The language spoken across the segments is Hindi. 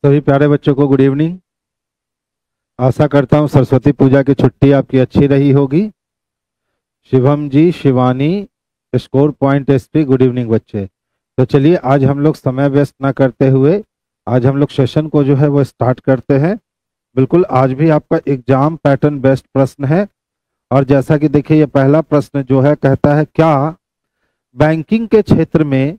सभी प्यारे बच्चों को गुड इवनिंग। आशा करता हूँ सरस्वती पूजा की छुट्टी आपकी अच्छी रही होगी। Shivam ji, Shivani, score point SP, good evening बच्चे। तो चलिए आज हम लोग समय व्यस्त ना करते हुए आज हम लोग सेशन को जो है वो स्टार्ट करते हैं। बिल्कुल आज भी आपका एग्जाम पैटर्न बेस्ड प्रश्न है। और जैसा कि देखिए ये पहला प्रश्न जो है कहता है, क्या बैंकिंग के क्षेत्र में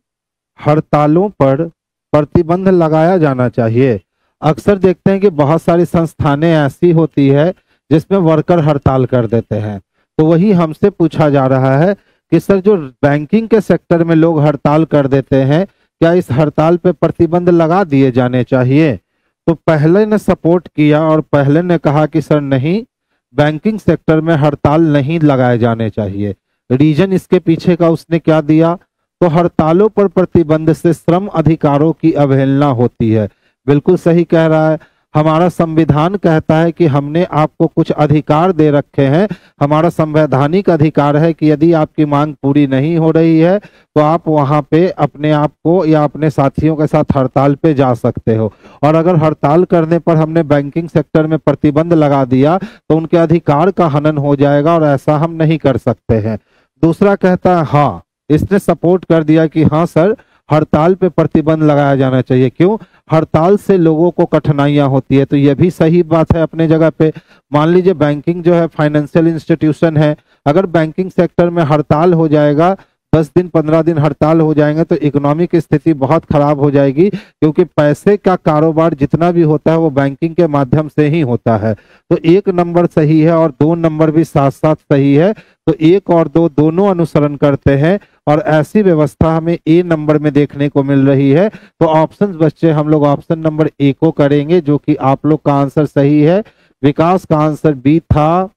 हड़तालों पर प्रतिबंध लगाया जाना चाहिए। अक्सर देखते हैं कि बहुत सारी संस्थानें ऐसी होती है जिसमें वर्कर हड़ताल कर देते हैं। तो वही हमसे पूछा जा रहा है कि सर जो बैंकिंग के सेक्टर में लोग हड़ताल कर देते हैं, क्या इस हड़ताल पे प्रतिबंध लगा दिए जाने चाहिए। तो पहले ने सपोर्ट किया और पहले ने कहा कि सर नहीं, बैंकिंग सेक्टर में हड़ताल नहीं लगाए जाने चाहिए। रीजन इसके पीछे का उसने क्या दिया, तो हड़तालों पर प्रतिबंध से श्रम अधिकारों की अवहेलना होती है। बिल्कुल सही कह रहा है। हमारा संविधान कहता है कि हमने आपको कुछ अधिकार दे रखे हैं। हमारा संवैधानिक अधिकार है कि यदि आपकी मांग पूरी नहीं हो रही है तो आप वहां पे अपने आप को या अपने साथियों के साथ हड़ताल पे जा सकते हो। और अगर हड़ताल करने पर हमने बैंकिंग सेक्टर में प्रतिबंध लगा दिया तो उनके अधिकार का हनन हो जाएगा और ऐसा हम नहीं कर सकते हैं। दूसरा कहता है, हाँ, इसने सपोर्ट कर दिया कि हाँ सर, हड़ताल पे प्रतिबंध लगाया जाना चाहिए। क्यों? हड़ताल से लोगों को कठिनाइयां होती है। तो यह भी सही बात है अपने जगह पे। मान लीजिए बैंकिंग जो है फाइनेंशियल इंस्टीट्यूशन है, अगर बैंकिंग सेक्टर में हड़ताल हो जाएगा, 10 दिन 15 दिन हड़ताल हो जाएंगे तो इकोनॉमिक स्थिति बहुत खराब हो जाएगी, क्योंकि पैसे का कारोबार जितना भी होता है वो बैंकिंग के माध्यम से ही होता है। तो 1 नंबर सही है और 2 नंबर भी साथ साथ सही है। तो 1 और 2 दोनों अनुसरण करते हैं और ऐसी व्यवस्था हमें ए नंबर में देखने को मिल रही है। तो ऑप्शन बच्चे हम लोग ऑप्शन नंबर ए को करेंगे, जो कि आप लोग का आंसर सही है। विकास का आंसर बी था,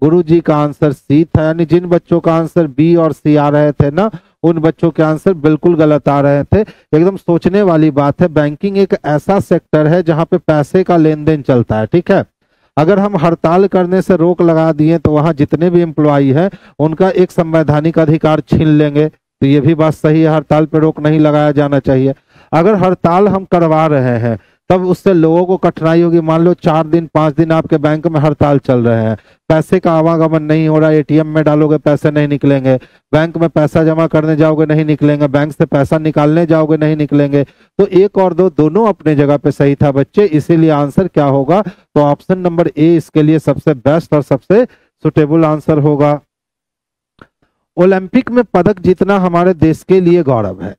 गुरु जी का आंसर सी था। यानी जिन बच्चों का आंसर बी और सी आ रहे थे ना, उन बच्चों के आंसर बिल्कुल गलत आ रहे थे। एकदम सोचने वाली बात है। बैंकिंग एक ऐसा सेक्टर है जहां पे पैसे का लेन देन चलता है, ठीक है। अगर हम हड़ताल करने से रोक लगा दिए तो वहां जितने भी एम्प्लॉई हैं उनका एक संवैधानिक अधिकार छीन लेंगे। तो ये भी बात सही है, हड़ताल पर रोक नहीं लगाया जाना चाहिए। अगर हड़ताल हम करवा रहे हैं तब उससे लोगों को कठिनाई होगी। मान लो 4 दिन 5 दिन आपके बैंक में हड़ताल चल रहे हैं, पैसे का आवागमन नहीं हो रहा, एटीएम में डालोगे पैसे नहीं निकलेंगे, बैंक में पैसा जमा करने जाओगे नहीं निकलेंगे, बैंक से पैसा निकालने जाओगे नहीं निकलेंगे। तो 1 और 2 दोनों अपने जगह पे सही था बच्चे। इसीलिए आंसर क्या होगा, तो ऑप्शन नंबर ए इसके लिए सबसे बेस्ट और सबसे सुटेबल आंसर होगा। ओलंपिक में पदक जीतना हमारे देश के लिए गौरव है।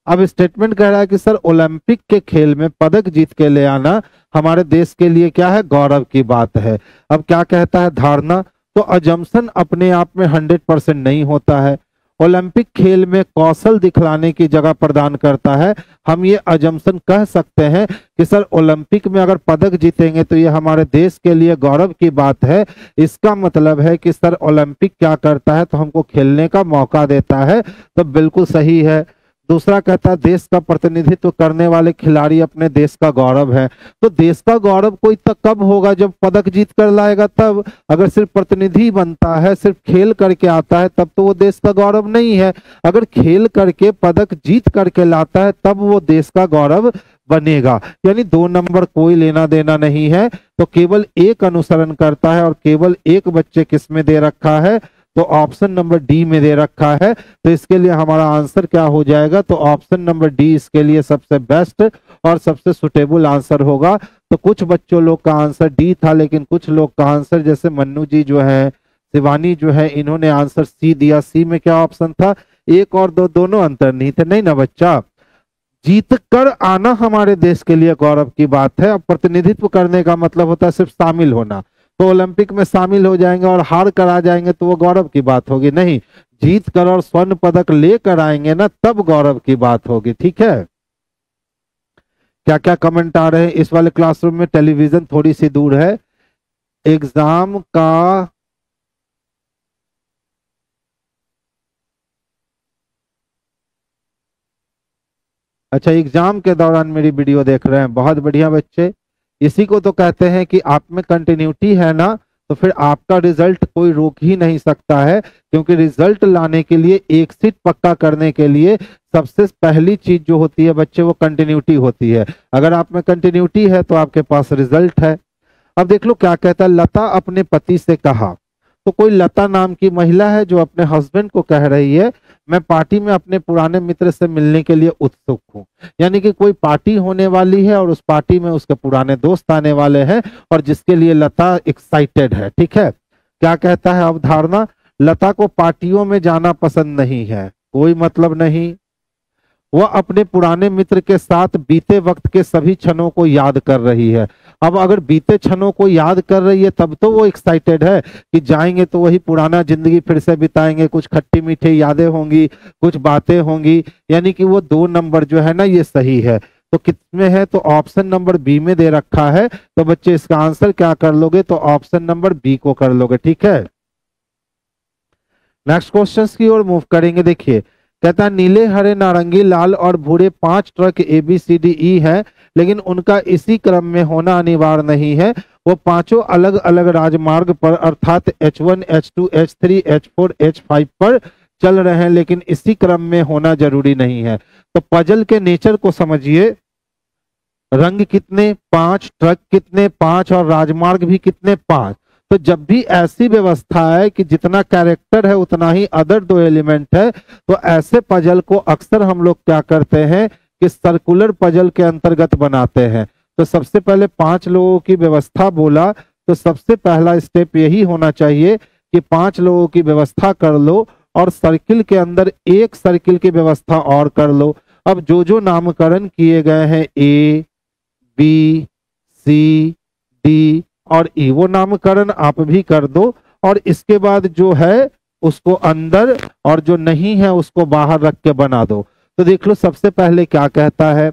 अब स्टेटमेंट कह रहा है कि सर ओलंपिक के खेल में पदक जीत के ले आना हमारे देश के लिए क्या है, गौरव की बात है। अब क्या कहता है धारणा, तो अजम्पशन अपने आप में 100% नहीं होता है। ओलंपिक खेल में कौशल दिखलाने की जगह प्रदान करता है। हम ये अजम्पशन कह सकते हैं कि सर ओलंपिक में अगर पदक जीतेंगे तो ये हमारे देश के लिए गौरव की बात है। इसका मतलब है कि सर ओलंपिक क्या करता है, तो हमको खेलने का मौका देता है। तो बिल्कुल सही है। दूसरा कहता है देश का प्रतिनिधित्व करने वाले खिलाड़ी अपने देश का गौरव है। तो देश का गौरव कोई तक कब होगा, जब पदक जीत कर लाएगा तब। अगर सिर्फ प्रतिनिधि बनता है, सिर्फ खेल करके आता है, तब तो वो देश का गौरव नहीं है। अगर खेल करके पदक जीत करके लाता है तब वो देश का गौरव बनेगा। यानी 2 नंबर कोई लेना देना नहीं है। तो केवल एक अनुसरण करता है और केवल एक बच्चे किस में दे रखा है, तो ऑप्शन नंबर डी में दे रखा है। तो इसके लिए हमारा आंसर क्या हो जाएगा, तो ऑप्शन नंबर डी इसके लिए सबसे बेस्ट और सबसे सुटेबल आंसर होगा। तो कुछ बच्चों लोग का आंसर डी था, लेकिन कुछ लोग का आंसर जैसे मन्नू जी जो है, शिवानी जो है, इन्होंने आंसर सी दिया। सी में क्या ऑप्शन था, 1 और 2 दोनों अंतर्निहित थे। नहीं ना बच्चा, जीत कर आना हमारे देश के लिए गौरव की बात है। अब प्रतिनिधित्व करने का मतलब होता है सिर्फ शामिल होना। तो ओलंपिक में शामिल हो जाएंगे और हार कर आ जाएंगे तो वो गौरव की बात होगी नहीं। जीत कर और स्वर्ण पदक लेकर आएंगे ना, तब गौरव की बात होगी, ठीक है। क्या क्या कमेंट आ रहे हैं इस वाले क्लासरूम में, टेलीविजन थोड़ी सी दूर है। एग्जाम का अच्छा, एग्जाम के दौरान मेरी वीडियो देख रहे हैं, बहुत बढ़िया बच्चे। इसी को तो कहते हैं कि आप में कंटिन्यूटी है ना, तो फिर आपका रिजल्ट कोई रोक ही नहीं सकता है। क्योंकि रिजल्ट लाने के लिए, एक सीट पक्का करने के लिए सबसे पहली चीज जो होती है बच्चे वो कंटिन्यूटी होती है। अगर आप में कंटिन्यूटी है तो आपके पास रिजल्ट है। अब देख लो क्या कहता है, लता अपने पति से कहा। तो कोई लता नाम की महिला है जो अपने हस्बैंड को कह रही है मैं पार्टी में अपने पुराने मित्र से मिलने के लिए उत्सुक हूँ। यानी कि कोई पार्टी होने वाली है और उस पार्टी में उसके पुराने दोस्त आने वाले हैं और जिसके लिए लता एक्साइटेड है। ठीक है, क्या कहता है अवधारणा, लता को पार्टियों में जाना पसंद नहीं है, कोई मतलब नहीं। वह अपने पुराने मित्र के साथ बीते वक्त के सभी क्षणों को याद कर रही है। अब अगर बीते क्षणों को याद कर रही है तब तो वो एक्साइटेड है कि जाएंगे तो वही पुराना जिंदगी फिर से बिताएंगे, कुछ खट्टी मीठी यादें होंगी, कुछ बातें होंगी। यानी कि वो 2 नंबर जो है ना ये सही है। तो कितने है, तो ऑप्शन नंबर बी में दे रखा है। तो बच्चे इसका आंसर क्या कर लोगे, तो ऑप्शन नंबर बी को कर लोगे। ठीक है, नेक्स्ट क्वेश्चन की ओर मूव करेंगे। देखिए कहता है नीले हरे नारंगी लाल और भूरे 5 ट्रक ABCDE है, लेकिन उनका इसी क्रम में होना अनिवार्य नहीं है। वो पांचों अलग अलग राजमार्ग पर अर्थात H1 H2 H3 H4 H5 पर चल रहे हैं, लेकिन इसी क्रम में होना जरूरी नहीं है। तो पजल के नेचर को समझिए, रंग कितने 5, ट्रक कितने 5 और राजमार्ग भी कितने 5। तो जब भी ऐसी व्यवस्था है कि जितना कैरेक्टर है उतना ही अदर 2 एलिमेंट है, तो ऐसे पजल को अक्सर हम लोग क्या करते हैं कि सर्कुलर पजल के अंतर्गत बनाते हैं। तो सबसे पहले 5 लोगों की व्यवस्था बोला, तो सबसे पहला स्टेप यही होना चाहिए कि 5 लोगों की व्यवस्था कर लो और सर्किल के अंदर एक सर्किल की व्यवस्था और कर लो। अब जो जो नामकरण किए गए हैं ABCD और ई, वो नामकरण आप भी कर दो और इसके बाद जो है उसको अंदर और जो नहीं है उसको बाहर रख के बना दो। तो देख लो सबसे पहले क्या कहता है,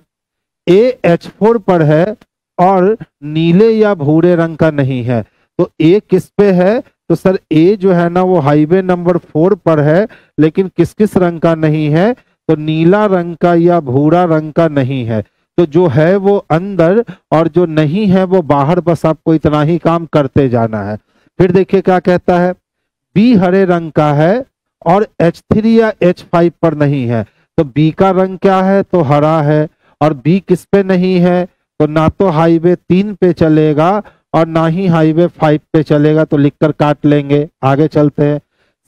ए H4 पर है और नीले या भूरे रंग का नहीं है। तो ए किस पे है, तो सर ए जो है ना वो हाईवे नंबर 4 पर है, लेकिन किस किस रंग का नहीं है, तो नीला रंग का या भूरा रंग का नहीं है। तो जो है वो अंदर और जो नहीं है वो बाहर, बस आपको इतना ही काम करते जाना है। फिर देखिए क्या कहता है, बी हरे रंग का है और H3 या H5 पर नहीं है। तो बी का रंग क्या है, तो हरा है। और बी किस पे नहीं है, तो ना तो हाईवे 3 पे चलेगा और ना ही हाईवे 5 पे चलेगा, तो लिखकर काट लेंगे। आगे चलते हैं,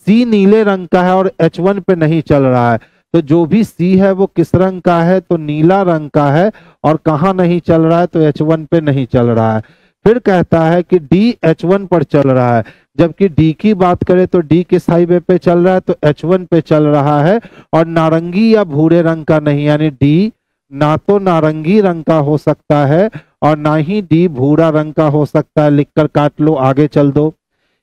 सी नीले रंग का है और H1 पे नहीं चल रहा है। तो जो भी सी है वो किस रंग का है, तो नीला रंग का है और कहाँ नहीं चल रहा है, तो H1 पे नहीं चल रहा है। फिर कहता है कि डी H1 पर चल रहा है, जबकि डी की बात करें तो डी किस हाईवे पे चल रहा है, तो H1 पे चल रहा है और नारंगी या भूरे रंग का नहीं, यानी डी ना तो नारंगी रंग का हो सकता है और ना ही डी भूरा रंग का हो सकता है। लिखकर काट लो, आगे चल दो।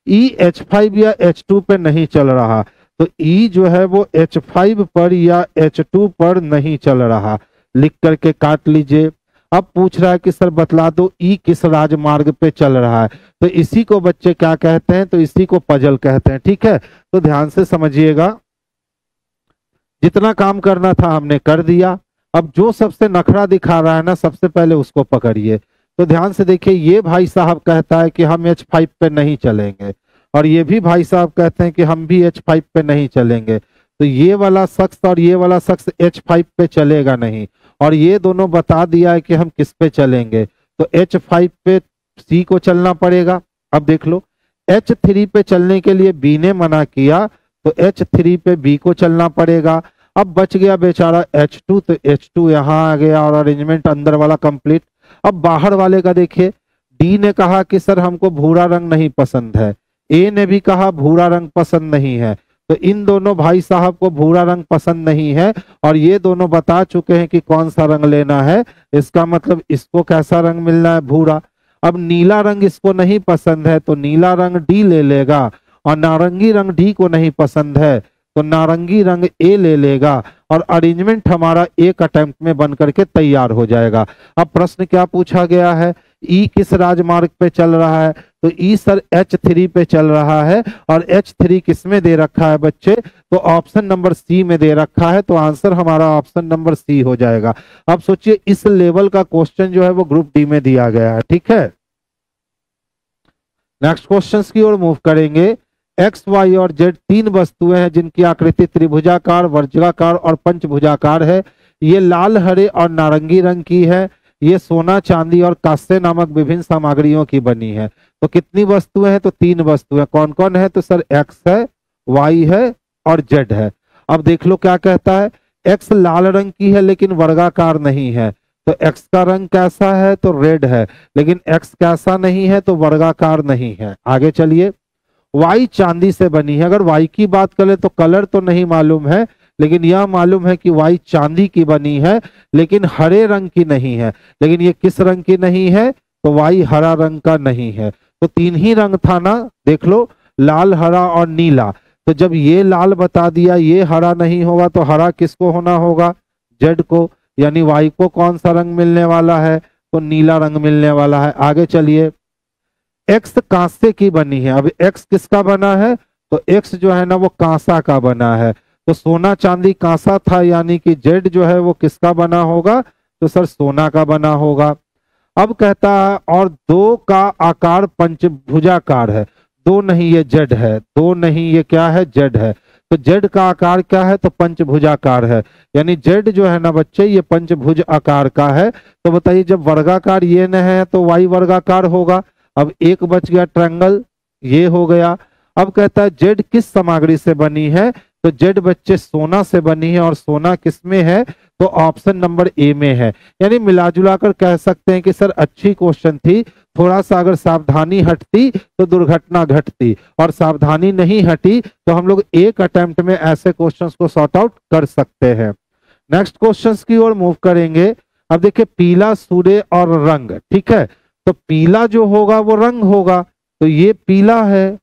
ई H5 या H2 पे नहीं चल रहा, तो ई जो है वो H5 पर या H2 पर नहीं चल रहा, लिख करके काट लीजिए। अब पूछ रहा है कि सर बतला दो ई किस राजमार्ग पे चल रहा है, तो इसी को बच्चे क्या कहते हैं, तो इसी को पजल कहते हैं। ठीक है, तो ध्यान से समझिएगा, जितना काम करना था हमने कर दिया। अब जो सबसे नखरा दिखा रहा है ना, सबसे पहले उसको पकड़िए। तो ध्यान से देखिए, ये भाई साहब कहता है कि हम H5 पे नहीं चलेंगे और ये भी भाई साहब कहते हैं कि हम भी H5 पे नहीं चलेंगे। तो ये वाला शख्स और ये वाला शख्स H5 पे चलेगा नहीं, और ये दोनों बता दिया है कि हम किस पे चलेंगे, तो H5 पे सी को चलना पड़ेगा। अब देख लो, H3 पे चलने के लिए बी ने मना किया, तो H3 पे बी को चलना पड़ेगा। अब बच गया बेचारा H2, तो H2 यहाँ आ गया और अरेंजमेंट अंदर वाला कंप्लीट। अब बाहर वाले का देखिए, डी ने कहा कि सर हमको भूरा रंग नहीं पसंद है, ए ने भी कहा भूरा रंग पसंद नहीं है। तो इन दोनों भाई साहब को भूरा रंग पसंद नहीं है और ये दोनों बता चुके हैं कि कौन सा रंग लेना है। इसका मतलब इसको कैसा रंग मिलना है, भूरा। अब नीला रंग इसको नहीं पसंद है, तो नीला रंग डी ले लेगा, और नारंगी रंग डी को नहीं पसंद है तो नारंगी रंग ए ले लेगा, और अरेंजमेंट हमारा एक अटेम्प्ट में बन करके तैयार हो जाएगा। अब प्रश्न क्या पूछा गया है, ई किस राजमार्ग पे चल रहा है, तो ई सर H3 पे चल रहा है, और H3 किस में दे रखा है बच्चे, तो ऑप्शन नंबर सी में दे रखा है। तो आंसर हमारा ऑप्शन नंबर सी हो जाएगा। अब सोचिए, इस लेवल का क्वेश्चन जो है वो ग्रुप डी में दिया गया है। ठीक है, नेक्स्ट क्वेश्चन की ओर मूव करेंगे। एक्स वाई और जेड तीन वस्तुएं हैं जिनकी आकृति त्रिभुजाकार, वर्गाकार और पंचभुजाकार है। ये लाल, हरे और नारंगी रंग की है। ये सोना, चांदी और कांस्य नामक विभिन्न सामग्रियों की बनी है। तो कितनी वस्तुएं हैं? तो तीन वस्तुएं। कौन कौन है? तो सर एक्स है, वाई है और जेड है। अब देख लो क्या कहता है। एक्स लाल रंग की है लेकिन वर्गाकार नहीं है, तो एक्स का रंग कैसा है? तो रेड है। लेकिन एक्स कैसा नहीं है? तो वर्गाकार नहीं है। आगे चलिए। वाई चांदी से बनी है। अगर वाई की बात करें तो कलर तो नहीं मालूम है, लेकिन यह मालूम है कि वाई चांदी की बनी है, लेकिन हरे रंग की नहीं है। लेकिन ये किस रंग की नहीं है? तो वाई हरा रंग का नहीं है। तो तीन ही रंग था ना, देख लो, लाल, हरा और नीला। तो जब ये लाल बता दिया, ये हरा नहीं होगा, तो हरा किसको होना होगा? जेड को। यानी वाई को कौन सा रंग मिलने वाला है? तो नीला रंग मिलने वाला है। आगे चलिए। एक्स कांसे की बनी है। अब एक्स किसका बना है? तो एक्स जो है ना वो कांसा का बना है। तो सोना, चांदी, कांसा था, यानी कि जेड जो है वो किसका बना होगा? तो सर सोना का बना होगा। अब कहता है और दो का आकार पंचभुजाकार है। दो नहीं, ये जेड है। दो नहीं, ये क्या है? जेड है। तो जेड का आकार क्या है? तो पंचभुजाकार है। यानी जेड जो है ना बच्चे, ये पंचभुज आकार का है। तो बताइए, जब वर्गाकार ये न है तो वाई वर्गाकार होगा। अब एक बच गया ट्रायंगल, ये हो गया। अब कहता है जेड किस सामग्री से बनी है? तो जेड बच्चे सोना से बनी है। और सोना किस में है? तो ऑप्शन नंबर ए में है। यानी मिलाजुला कर कह सकते हैं कि सर अच्छी क्वेश्चन थी। थोड़ा सा अगर सावधानी हटती तो दुर्घटना घटती, और सावधानी नहीं हटी तो हम लोग एक अटेम्प्ट में ऐसे क्वेश्चंस को सॉर्ट आउट कर सकते हैं। नेक्स्ट क्वेश्चंस की ओर मूव करेंगे। अब देखिए, पीला, सूर्य और रंग, ठीक है। तो पीला जो होगा वो रंग होगा। तो ये पीला है,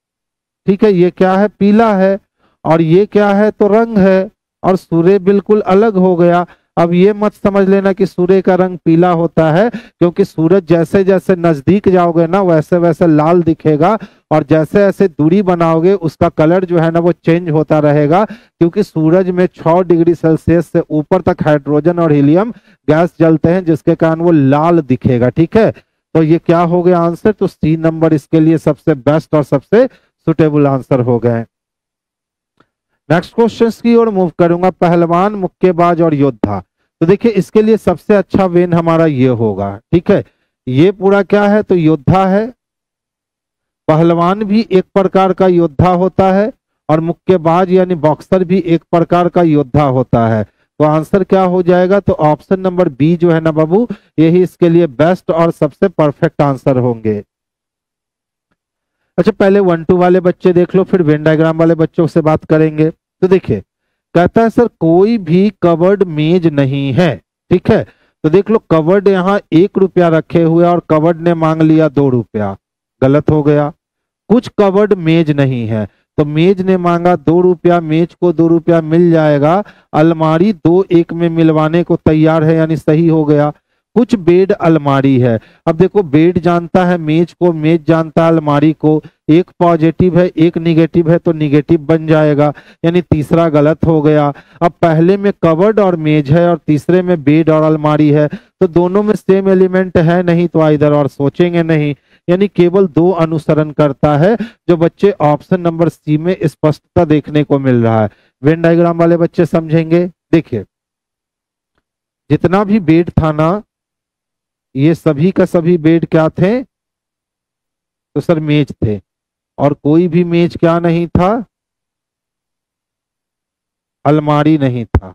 ठीक है, ये क्या है? पीला है। और ये क्या है? तो रंग है। और सूर्य बिल्कुल अलग हो गया। अब ये मत समझ लेना कि सूर्य का रंग पीला होता है, क्योंकि सूरज जैसे जैसे नजदीक जाओगे ना वैसे वैसे लाल दिखेगा, और जैसे जैसे दूरी बनाओगे उसका कलर जो है ना वो चेंज होता रहेगा, क्योंकि सूरज में 6 डिग्री सेल्सियस से ऊपर तक हाइड्रोजन और हीलियम गैस जलते हैं, जिसके कारण वो लाल दिखेगा। ठीक है, तो ये क्या हो गया आंसर? तो सी नंबर इसके लिए सबसे बेस्ट और सबसे सुटेबल आंसर हो गए। नेक्स्ट क्वेश्चन की ओर मूव करूंगा। पहलवान, मुक्केबाज और योद्धा। तो देखिए, इसके लिए सबसे अच्छा वेन हमारा ये होगा। ठीक है, ये पूरा क्या है? तो योद्धा है। पहलवान भी एक प्रकार का योद्धा होता है, और मुक्केबाज यानी बॉक्सर भी एक प्रकार का योद्धा होता है। तो आंसर क्या हो जाएगा? तो ऑप्शन नंबर बी जो है ना बाबू, यही इसके लिए बेस्ट और सबसे परफेक्ट आंसर होंगे। अच्छा, पहले 1 2 वाले बच्चे देख लो, फिर वेन डायग्राम वाले बच्चों से बात करेंगे। तो देखिए, कहता है सर कोई भी कवर्ड मेज नहीं है। ठीक है, तो देख लो, कवर्ड यहाँ 1 रुपया रखे हुए और कवर्ड ने मांग लिया 2 रुपया, गलत हो गया। कुछ कवर्ड मेज नहीं है, तो मेज ने मांगा 2 रुपया, मेज को 2 रुपया मिल जाएगा। अलमारी 2 1 में मिलवाने को तैयार है, यानी सही हो गया। कुछ बेड अलमारी है। अब देखो, बेड जानता है मेज को, मेज जानता है अलमारी को। एक पॉजिटिव है, एक निगेटिव है, तो निगेटिव बन जाएगा, यानी तीसरा गलत हो गया। अब पहले में कवर्ड और मेज है और तीसरे में बेड और अलमारी है, तो दोनों में सेम एलिमेंट है नहीं, तो इधर और सोचेंगे नहीं, यानी केवल 2 अनुसरण करता है, जो बच्चे ऑप्शन नंबर सी में स्पष्टता देखने को मिल रहा है। वेन डायग्राम वाले बच्चे समझेंगे। देखिए, जितना भी बेड था ना, ये सभी का सभी बेड क्या थे? तो सर मेज थे। और कोई भी मेज क्या नहीं था? अलमारी नहीं था।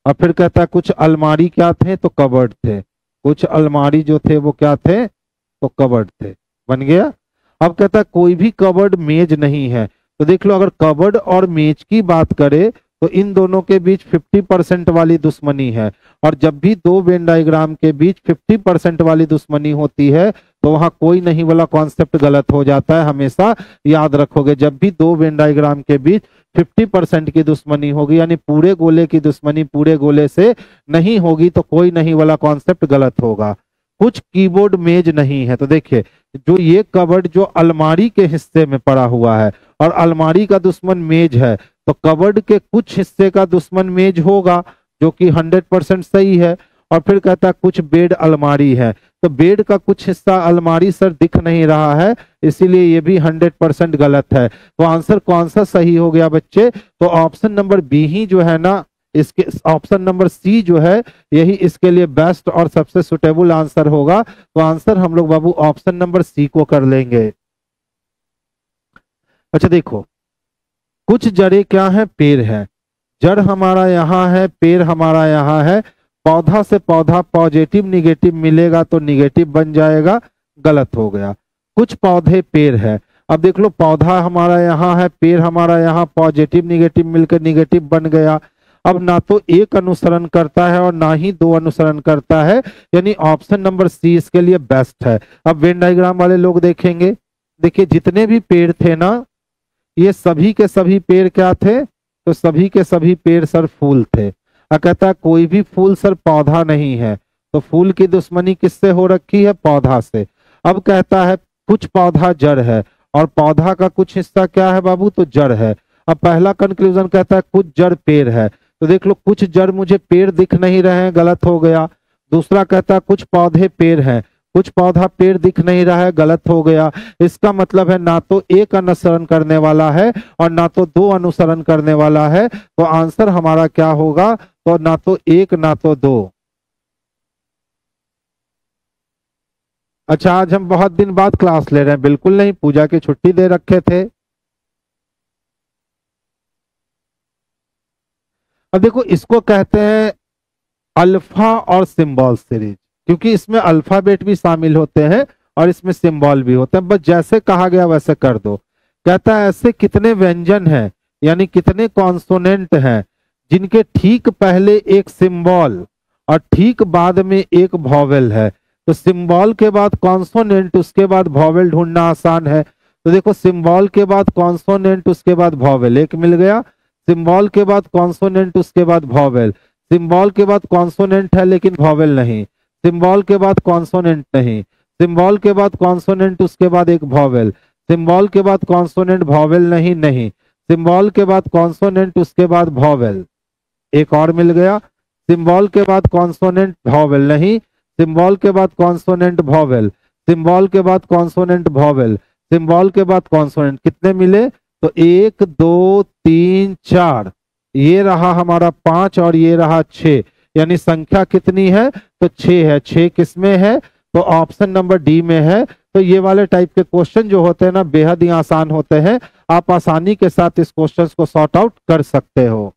और फिर कहता है कुछ अलमारी क्या थे? तो कबर्ड थे। कुछ अलमारी जो थे वो क्या थे? तो कबर्ड थे। बन गया। अब कहता है कोई भी कबर्ड मेज नहीं है। तो देख लो, अगर कबर्ड और मेज की बात करें तो इन दोनों के बीच 50% वाली दुश्मनी है, और जब भी 2 वेन डायग्राम के बीच 50% वाली दुश्मनी होती है तो वहां कोई नहीं वाला कॉन्सेप्ट गलत हो जाता है। हमेशा याद रखोगे, जब भी 2 वेन डायग्राम के बीच 50% की दुश्मनी होगी, यानी पूरे गोले की दुश्मनी पूरे गोले से नहीं होगी, तो कोई नहीं वाला कॉन्सेप्ट गलत होगा। कुछ कीबोर्ड मेज नहीं है। तो देखिए, जो ये कबर्ड जो अलमारी के हिस्से में पड़ा हुआ है, और अलमारी का दुश्मन मेज है, तो कबर्ड के कुछ हिस्से का दुश्मन मेज होगा, जो कि 100% सही है। और फिर कहता है कुछ बेड अलमारी है, तो बेड का कुछ हिस्सा अलमारी सर दिख नहीं रहा है, इसीलिए ये भी 100% गलत है। तो आंसर कौन सा सही हो गया बच्चे? तो ऑप्शन नंबर बी ही जो है ना, इसके ऑप्शन नंबर सी जो है यही इसके लिए बेस्ट और सबसे सुटेबल आंसर होगा। तो आंसर हम लोग बाबू ऑप्शन नंबर सी को कर लेंगे। अच्छा देखो, कुछ जड़ें क्या है? पेड़ है। जड़ हमारा यहाँ है, पेड़ हमारा यहाँ है। पौधा से पौधा पॉजिटिव निगेटिव मिलेगा तो निगेटिव बन जाएगा, गलत हो गया। कुछ पौधे पेड़ है। अब देख लो, पौधा हमारा यहाँ है, पेड़ हमारा यहाँ, पॉजिटिव निगेटिव मिलकर निगेटिव बन गया। अब ना तो एक अनुसरण करता है और ना ही दो अनुसरण करता है, यानी ऑप्शन नंबर सी इसके लिए बेस्ट है। अब वेन डायग्राम वाले लोग देखेंगे, देखिए जितने भी पेड़ थे ना, ये सभी के सभी पेड़ क्या थे? तो सभी के सभी पेड़ सर फूल थे। कहता है कोई भी फूल सर पौधा नहीं है, तो फूल की दुश्मनी किससे हो रखी है? पौधा से। अब कहता है कुछ पौधा जड़ है, और पौधा का कुछ हिस्सा क्या है बाबू? तो जड़ है। अब पहला कंक्लूजन कहता है कुछ जड़ पेड़ है, तो देख लो कुछ जड़ मुझे पेड़ दिख नहीं रहे हैं, गलत हो गया। दूसरा कहता है कुछ पौधे पेड़ हैं, कुछ पौधा पेड़ दिख नहीं रहा है, गलत हो गया। इसका मतलब है ना तो एक अनुसरण करने वाला है और ना तो दो अनुसरण करने वाला है। तो आंसर हमारा क्या होगा? तो ना तो एक ना तो दो। अच्छा, आज हम बहुत दिन बाद क्लास ले रहे हैं? बिल्कुल नहीं, पूजा की छुट्टी दे रखे थे। अब देखो, इसको कहते हैं अल्फा और सिंबल सीरीज, क्योंकि इसमें अल्फाबेट भी शामिल होते हैं और इसमें सिंबल भी होते हैं। बस जैसे कहा गया वैसे कर दो। कहता है ऐसे कितने व्यंजन हैं, यानी कितने कॉन्सोनेंट हैं जिनके ठीक पहले एक सिंबल और ठीक बाद में एक वॉवेल है। तो सिंबल के बाद कॉन्सोनेंट, उसके बाद वॉवेल ढूंढना आसान है। तो देखो, सिंबल के बाद कॉन्सोनेंट, उसके बाद वॉवेल, एक मिल गया। सिंबल के बाद कॉन्सोनेंट, उसके बाद वॉवेल। सिंबल के बाद कॉन्सोनेंट है लेकिन वॉवेल नहीं। सिंबल के बाद कॉन्सोनेंट नहीं। सिंबल के बाद कॉन्सोनेंट, उसके बाद एक वॉवेल। सिंबल के बाद कॉन्सोनेंट, वॉवेल नहीं, नहीं। सिंबल के बाद कॉन्सोनेंट, उसके बाद वॉवेल, एक और मिल गया। सिंबल के बाद कॉन्सोनेंट, वॉवेल नहीं। सिंबल के बाद कॉन्सोनेंट, वॉवेल। सिंबल के बाद कॉन्सोनेंट, वॉवेल। सिंबल के बाद कॉन्सोनेंट, कितने मिले? तो 1 2 3 4, ये रहा हमारा 5 और ये रहा 6, यानी संख्या कितनी है? तो 6 है। 6 किसमें है? तो ऑप्शन नंबर डी में है। तो ये वाले टाइप के क्वेश्चन जो होते हैं ना, बेहद ही आसान होते हैं। आप आसानी के साथ इस क्वेश्चन को सॉर्ट आउट कर सकते हो।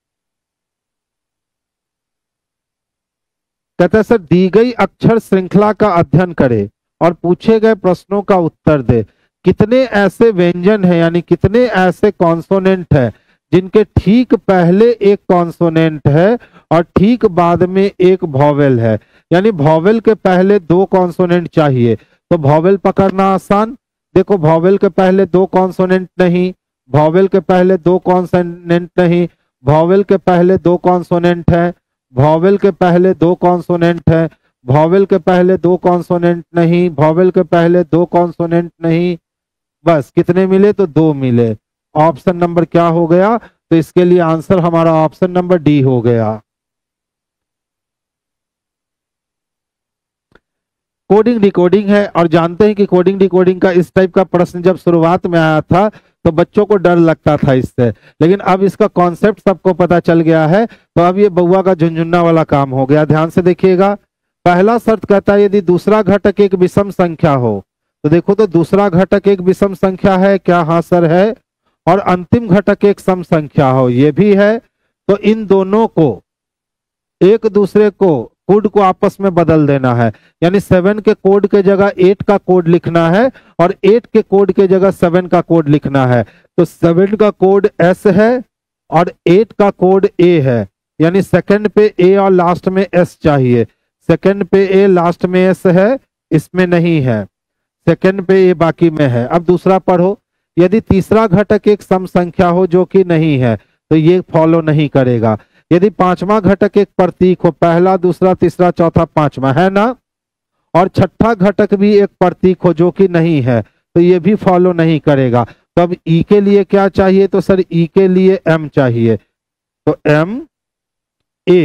कहता है सर, दी गई अक्षर श्रृंखला का अध्ययन करे और पूछे गए प्रश्नों का उत्तर दे। कितने ऐसे व्यंजन हैं, यानी कितने ऐसे कॉन्सोनेंट हैं जिनके ठीक पहले एक कॉन्सोनेंट है और ठीक बाद में एक वॉवेल है? यानी वॉवेल के पहले दो कॉन्सोनेंट चाहिए, तो वॉवेल पकड़ना आसान। देखो, वॉवेल के पहले दो कॉन्सोनेंट नहीं, वॉवेल के पहले दो कॉन्सोनेंट नहीं, वॉवेल के पहले दो कॉन्सोनेंट है, वॉवेल के पहले दो कॉन्सोनेंट है, वॉवेल के पहले दो कॉन्सोनेंट नहीं, वॉवेल के पहले दो कॉन्सोनेंट नहीं। बस कितने मिले? तो दो मिले। ऑप्शन नंबर क्या हो गया? तो इसके लिए आंसर हमारा ऑप्शन नंबर डी हो गया। कोडिंग डिकोडिंग है, और जानते हैं कि कोडिंग डिकोडिंग का इस टाइप का प्रश्न जब शुरुआत में आया था तो बच्चों को डर लगता था इससे, लेकिन अब इसका कॉन्सेप्ट सबको पता चल गया है। तो अब ये बउआ का झुनझुना वाला काम हो गया। ध्यान से देखिएगा। पहला शर्त कहता है यदि दूसरा घटक एक विषम संख्या हो, तो देखो तो दूसरा घटक एक विषम संख्या है क्या? हाँ सर है। और अंतिम घटक एक सम संख्या हो, ये भी है। तो इन दोनों को एक दूसरे को कोड को आपस में बदल देना है, यानी 7 के कोड के जगह 8 का कोड लिखना है और 8 के कोड के जगह 7 का कोड लिखना है। तो 7 का कोड S है और 8 का कोड A है, यानी सेकंड पे A और लास्ट में S चाहिए। सेकंड पे A लास्ट में S है, इसमें नहीं है। सेकंड पे A बाकी में है। अब दूसरा पढ़ो। यदि तीसरा घटक एक सम संख्या हो जो कि नहीं है, तो ये फॉलो नहीं करेगा। यदि पांचवा घटक एक प्रतीक हो, पहला दूसरा तीसरा चौथा पांचवा, है ना, और छठा घटक भी एक प्रतीक हो जो कि नहीं है, तो ये भी फॉलो नहीं करेगा। तो अब ई के लिए क्या चाहिए? तो सर ई के लिए M चाहिए, तो MA।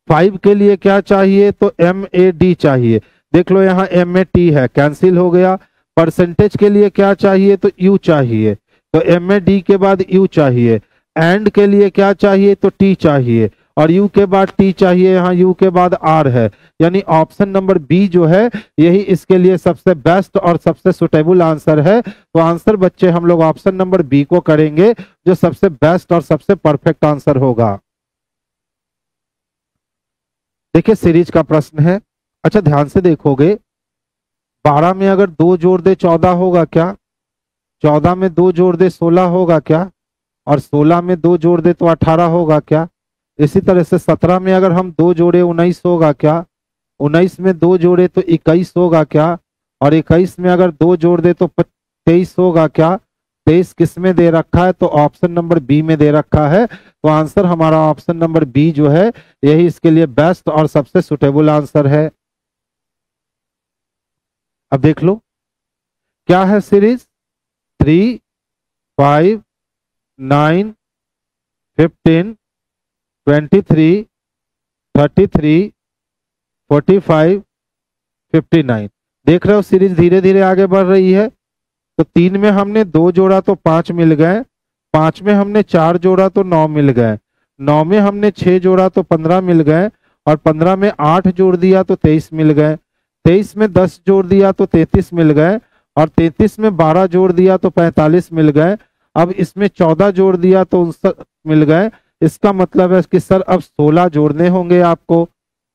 5 के लिए क्या चाहिए? तो MAD चाहिए। देख लो यहाँ एम में टी है, कैंसिल हो गया। परसेंटेज के लिए क्या चाहिए, तो यू चाहिए, तो एम में डी के बाद यू चाहिए। एंड के लिए क्या चाहिए, तो टी चाहिए, और यू के बाद टी चाहिए, यहाँ यू के बाद आर है। यानी ऑप्शन नंबर बी जो है यही इसके लिए सबसे बेस्ट और सबसे सुटेबल आंसर है। तो आंसर बच्चे हम लोग ऑप्शन नंबर बी को करेंगे, जो सबसे बेस्ट और सबसे परफेक्ट आंसर होगा। देखिए सीरीज का प्रश्न है, अच्छा ध्यान से देखोगे, 12 में अगर 2 जोड़ दे 14 होगा क्या, 14 में 2 जोड़ दे 16 होगा क्या, और 16 में 2 जोड़ दे तो 18 होगा क्या। इसी तरह से 17 में अगर हम 2 जोड़े 19 होगा क्या, 19 में 2 जोड़े तो 21 होगा क्या, और 21 में अगर 2 जोड़ दे तो 23 होगा क्या। 23 किस में दे रखा है, तो ऑप्शन नंबर बी में दे रखा है। तो आंसर हमारा ऑप्शन नंबर बी जो है यही इसके लिए बेस्ट और सबसे सुटेबल आंसर है। अब देख लो क्या है सीरीज, 3, 5, 9, 15, 23, 33, 45, 59। देख रहे हो सीरीज धीरे धीरे आगे बढ़ रही है। तो 3 में हमने 2 जोड़ा तो 5 मिल गए, 5 में हमने 4 जोड़ा तो 9 मिल गए, 9 में हमने 6 जोड़ा तो 15 मिल गए, और 15 में 8 जोड़ दिया तो 23 मिल गए, 23 में 10 जोड़ दिया तो 33 मिल गए, और 33 में 12 जोड़ दिया तो 45 मिल गए। अब इसमें 14 जोड़ दिया तो 59 मिल गए। इसका मतलब है कि सर अब 16 जोड़ने होंगे आपको।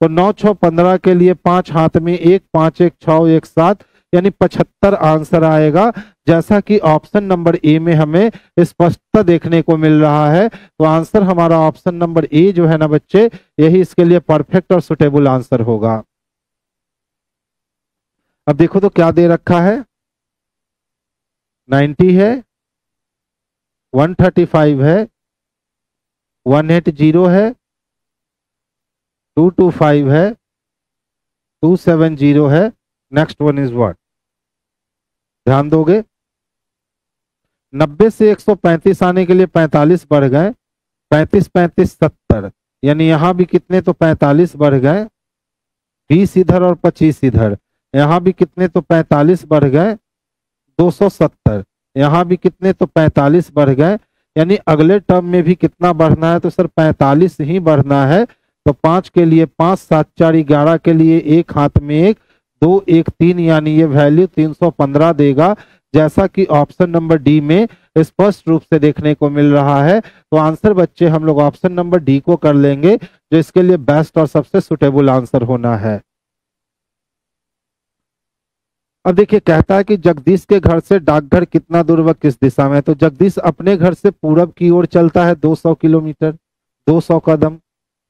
तो 9 6 15 के लिए 5 हाथ में 1, 5 1 6 1 7, यानी 75 आंसर आएगा, जैसा कि ऑप्शन नंबर ए में हमें स्पष्टता देखने को मिल रहा है। तो आंसर हमारा ऑप्शन नंबर ए जो है ना बच्चे, यही इसके लिए परफेक्ट और सुटेबल आंसर होगा। अब देखो तो क्या दे रखा है, 90 है, 135 है, 180 है, 225 है, 270 है। नेक्स्ट वन इज व्हाट, ध्यान दोगे। 90 से 135 आने के लिए 45 बढ़ गए, 35 35 70, यानी यहां भी कितने तो 45 बढ़ गए, 20 इधर और 25 इधर, यहां भी कितने तो 45 बढ़ गए, 270, यहां भी कितने तो 45 बढ़ गए। यानी अगले टर्म में भी कितना बढ़ना है, तो सर 45 ही बढ़ना है। तो 5 के लिए 5, 7 4 11 के लिए 1 हाथ में 1, 2 1 3, यानी ये वैल्यू 315 देगा, जैसा कि ऑप्शन नंबर डी में स्पष्ट रूप से देखने को मिल रहा है। तो आंसर बच्चे हम लोग ऑप्शन नंबर डी को कर लेंगे, जो इसके लिए बेस्ट और सबसे सुटेबल आंसर होना है। अब देखिए कहता है कि जगदीश के घर से डाकघर कितना दूर व किस दिशा में। तो जगदीश अपने घर से पूरब की ओर चलता है 200 किलोमीटर, 200 कदम,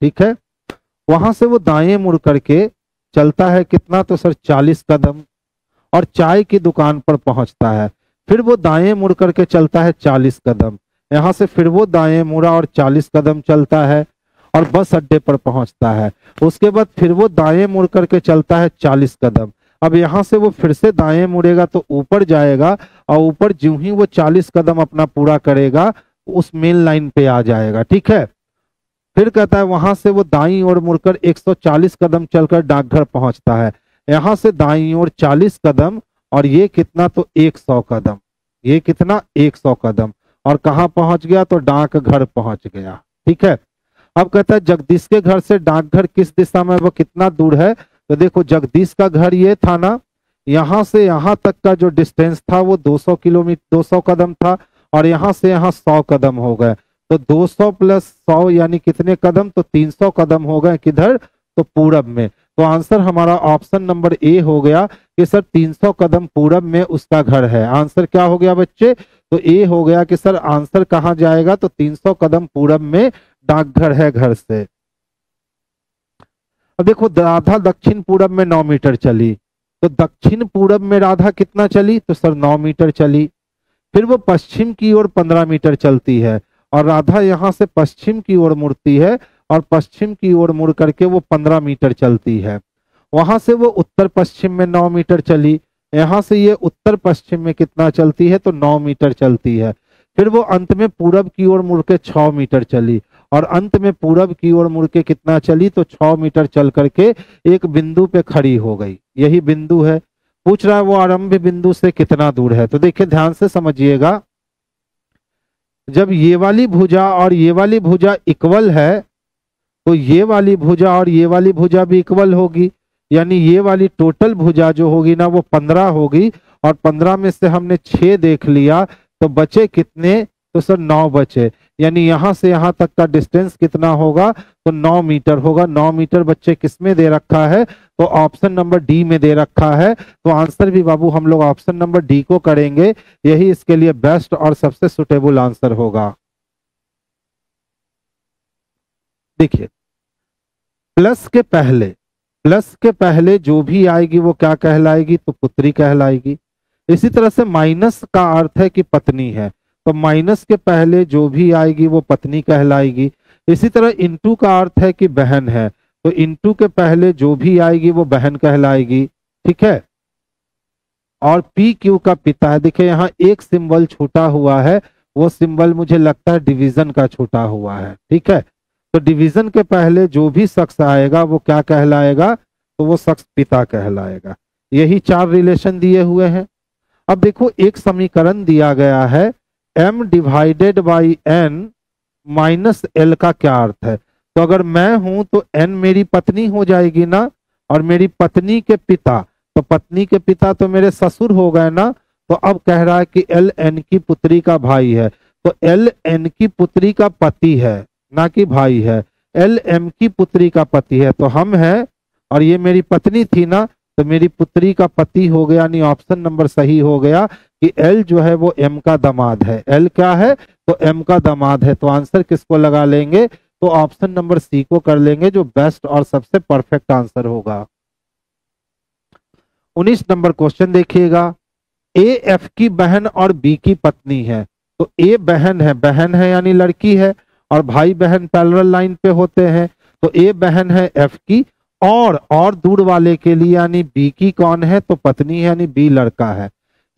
ठीक है। वहां से वो दाएं मुड़ करके चलता है कितना, तो सर 40 कदम, और चाय की दुकान पर पहुंचता है। फिर वो दाएं मुड़ करके चलता है 40 कदम, यहां से फिर वो दाएं मुड़ा और 40 कदम चलता है और बस अड्डे पर पहुंचता है। उसके बाद फिर वो दाएं मुड़ करके चलता है 40 कदम। अब यहां से वो फिर से दाएं मुड़ेगा तो ऊपर जाएगा, और ऊपर ज्यों ही वो 40 कदम अपना पूरा करेगा उस मेन लाइन पे आ जाएगा, ठीक है। फिर कहता है वहां से वो दाईं ओर मुड़कर 140 कदम चलकर डाकघर पहुंचता है। यहां से दाईं ओर 40 कदम, और ये कितना तो 100 कदम, ये कितना 100 कदम, और कहां पहुंच गया, तो डाकघर पहुंच गया, ठीक है। अब कहता है जगदीश के घर से डाकघर किस दिशा में, वो कितना दूर है। तो देखो जगदीश का घर ये था ना, यहां से यहां तक का जो डिस्टेंस था वो 200 किलोमीटर 200 कदम था, और यहां से यहां 100 कदम हो गए। तो 200 प्लस 100 यानी कितने कदम, तो 300 कदम हो गए किधर, तो पूरब में। तो आंसर हमारा ऑप्शन नंबर ए हो गया कि सर 300 कदम पूरब में उसका घर है। आंसर क्या हो गया बच्चे, तो ए हो गया कि सर आंसर कहां जाएगा, तो 300 कदम पूरब में डाकघर है घर से। अब देखो राधा दक्षिण पूरब में 9 मीटर चली, तो दक्षिण पूरब में राधा कितना चली, तो सर 9 मीटर चली। फिर वो पश्चिम की ओर 15 मीटर चलती है, और राधा यहां से पश्चिम की ओर मुड़ती है, और पश्चिम की ओर मुड़ करके वो 15 मीटर चलती है। वहां से वो उत्तर पश्चिम में 9 मीटर चली, यहां से ये उत्तर पश्चिम में कितना चलती है, तो 9 मीटर चलती है। फिर वो अंत में पूरब की ओर मुड़ के 6 मीटर चली, और अंत में पूरब की ओर मुड़ के कितना चली, तो 6 मीटर चल करके एक बिंदु पे खड़ी हो गई। यही बिंदु है। पूछ रहा है वो आरंभ बिंदु से कितना दूर है। तो देखिए ध्यान से समझिएगा, जब ये वाली भुजा और ये वाली भुजा इक्वल है तो ये वाली भुजा और ये वाली भुजा भी इक्वल होगी, यानी ये वाली टोटल भुजा जो होगी ना वो 15 होगी, और 15 में से हमने 6 देख लिया तो बचे कितने, तो सर 9 बचे। यानी यहां से यहां तक का डिस्टेंस कितना होगा, तो 9 मीटर होगा। 9 मीटर बच्चे किस में दे रखा है, तो ऑप्शन नंबर डी में दे रखा है। तो आंसर भी बाबू हम लोग ऑप्शन नंबर डी को करेंगे, यही इसके लिए बेस्ट और सबसे सुटेबल आंसर होगा। देखिए प्लस के पहले जो भी आएगी वो क्या कहलाएगी, तो पुत्री कहलाएगी। इसी तरह से माइनस का अर्थ है कि पत्नी है, तो माइनस के पहले जो भी आएगी वो पत्नी कहलाएगी। इसी तरह इनटू का अर्थ है कि बहन है, तो इनटू के पहले जो भी आएगी वो बहन कहलाएगी। ठीक है। और पी क्यू का पिता है। देखिए यहाँ एक सिंबल छूटा हुआ है, वो सिंबल मुझे लगता है डिवीजन का छूटा हुआ है। ठीक है। तो डिवीजन के पहले जो भी शख्स आएगा वो क्या कहलाएगा, तो वो शख्स पिता कहलाएगा। यही 4 रिलेशन दिए हुए हैं। अब देखो एक समीकरण दिया गया है, m divided by n minus l का क्या अर्थ है। तो अगर मैं हूं तो n मेरी पत्नी हो जाएगी ना, और मेरी पत्नी के पिता, तो पत्नी के पिता तो मेरे ससुर हो गए ना। तो अब कह रहा है कि l n की पुत्री का भाई है, तो l n की पुत्री का पति है ना कि भाई है। l m की पुत्री का पति है, तो हम है, और ये मेरी पत्नी थी ना, तो मेरी पुत्री का पति हो गया, यानी ऑप्शन नंबर सही हो गया कि L जो है वो M का दामाद है। L क्या है, तो M का दामाद है। तो आंसर किसको लगा लेंगे, तो ऑप्शन नंबर सी को कर लेंगे, जो बेस्ट और सबसे परफेक्ट आंसर होगा। 19 नंबर क्वेश्चन देखिएगा, ए F की बहन और B की पत्नी है। तो A बहन है यानी लड़की है, और भाई बहन पैरेलल लाइन पे होते हैं। तो A बहन है F की, और दूर वाले के लिए यानी B की कौन है, तो पत्नी है, यानी B लड़का है।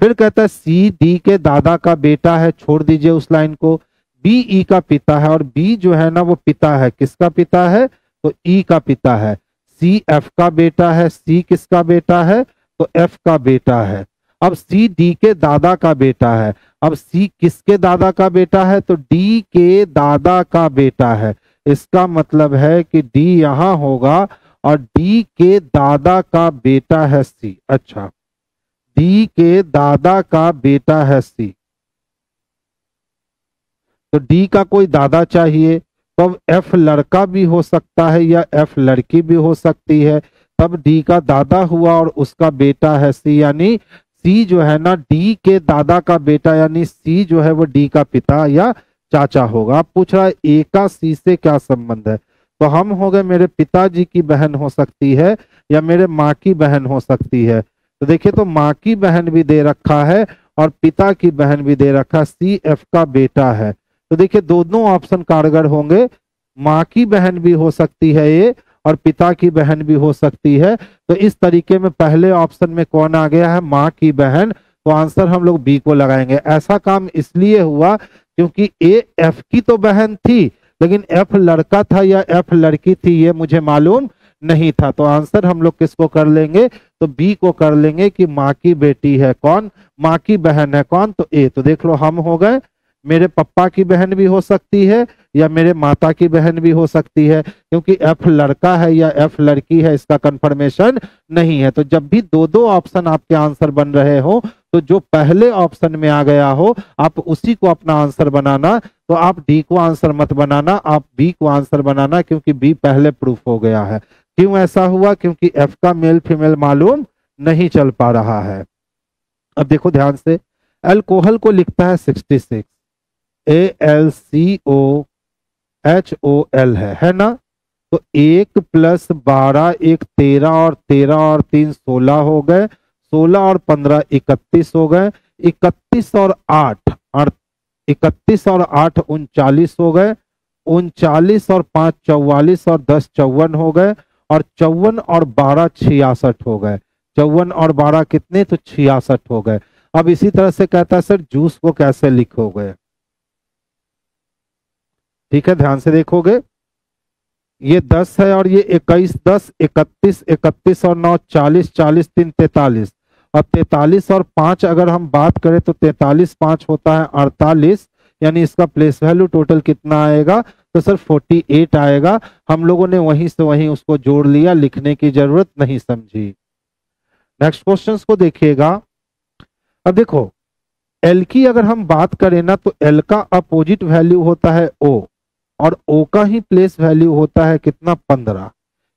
फिर कहता है C D के दादा का बेटा है, छोड़ दीजिए उस लाइन को। B E का पिता है, और B जो है ना वो पिता है, किसका पिता है, तो E का पिता है। C F का बेटा है, C किसका बेटा है, तो F का बेटा है। अब C D के दादा का बेटा है। अब C किसके दादा का बेटा है, तो D के दादा का बेटा है। इसका मतलब है कि D यहां होगा, और D के दादा का बेटा है C। अच्छा, D के दादा का बेटा है C, तो D का कोई दादा चाहिए। तो अब F लड़का भी हो सकता है या F लड़की भी हो सकती है, तब D का दादा हुआ और उसका बेटा है C, यानी C जो है ना D के दादा का बेटा, यानी C जो है वो D का पिता या चाचा होगा। आप पूछ रहा है A का C से क्या संबंध है, तो हम हो गए मेरे पिताजी की बहन हो सकती है या मेरे माँ की बहन हो सकती है। तो देखिए तो माँ की बहन भी दे रखा है और पिता की बहन भी दे रखा है, C F का बेटा है। तो देखिए दोनों ऑप्शन कारगर होंगे, माँ की बहन भी हो सकती है ये, और पिता की बहन भी हो सकती है। तो इस तरीके में पहले ऑप्शन में कौन आ गया है, माँ की बहन। तो आंसर हम लोग बी को लगाएंगे। ऐसा काम इसलिए हुआ क्योंकि ए एफ की तो बहन थी, लेकिन एफ लड़का था या एफ लड़की थी ये मुझे मालूम नहीं था। तो आंसर हम लोग किसको कर लेंगे, तो बी को कर लेंगे कि माँ की बेटी है कौन, माँ की बहन है कौन, तो ए। तो देख लो हम हो गए, मेरे पप्पा की बहन भी हो सकती है या मेरे माता की बहन भी हो सकती है, क्योंकि एफ लड़का है या एफ लड़की है इसका कंफर्मेशन नहीं है। तो जब भी दो दो ऑप्शन आपके आंसर बन रहे हो, तो जो पहले ऑप्शन में आ गया हो आप उसी को अपना आंसर बनाना। तो आप डी को आंसर मत बनाना, आप बी को आंसर बनाना, क्योंकि बी पहले प्रूफ हो गया है। क्यों ऐसा हुआ, क्योंकि एफ का मेल फीमेल मालूम नहीं चल पा रहा है। अब देखो ध्यान से, अल्कोहल को लिखता है 66, ALCOHOL है ना। तो 1 + 12 1 13 और 13 और 3 16 हो गए, 16 और 15 31 हो गए, 31 और 8 39 हो गए, 39 और 5 44 और 10 54 हो गए, और 54 और 12 66 हो गए। 54 और 12 कितने, तो 66 हो गए। अब इसी तरह से कहता है सर जूस को कैसे लिखोगे, ठीक है, ध्यान से देखोगे, ये 10 है और ये 21, 10, 31, 31 और 9 40, 40 3 43, और 43 और 5 अगर हम बात करें तो 43 5 होता है 48, यानी इसका प्लेस वैल्यू टोटल कितना आएगा, तो सर 48 आएगा। हम लोगों ने वहीं से वहीं उसको जोड़ लिया, लिखने की जरूरत नहीं समझी। नेक्स्ट क्वेश्चन को देखिएगा। अब देखो, एल की अगर हम बात करें ना, तो एल का अपोजिट वैल्यू होता है ओ, और ओ का ही प्लेस वैल्यू होता है कितना, 15।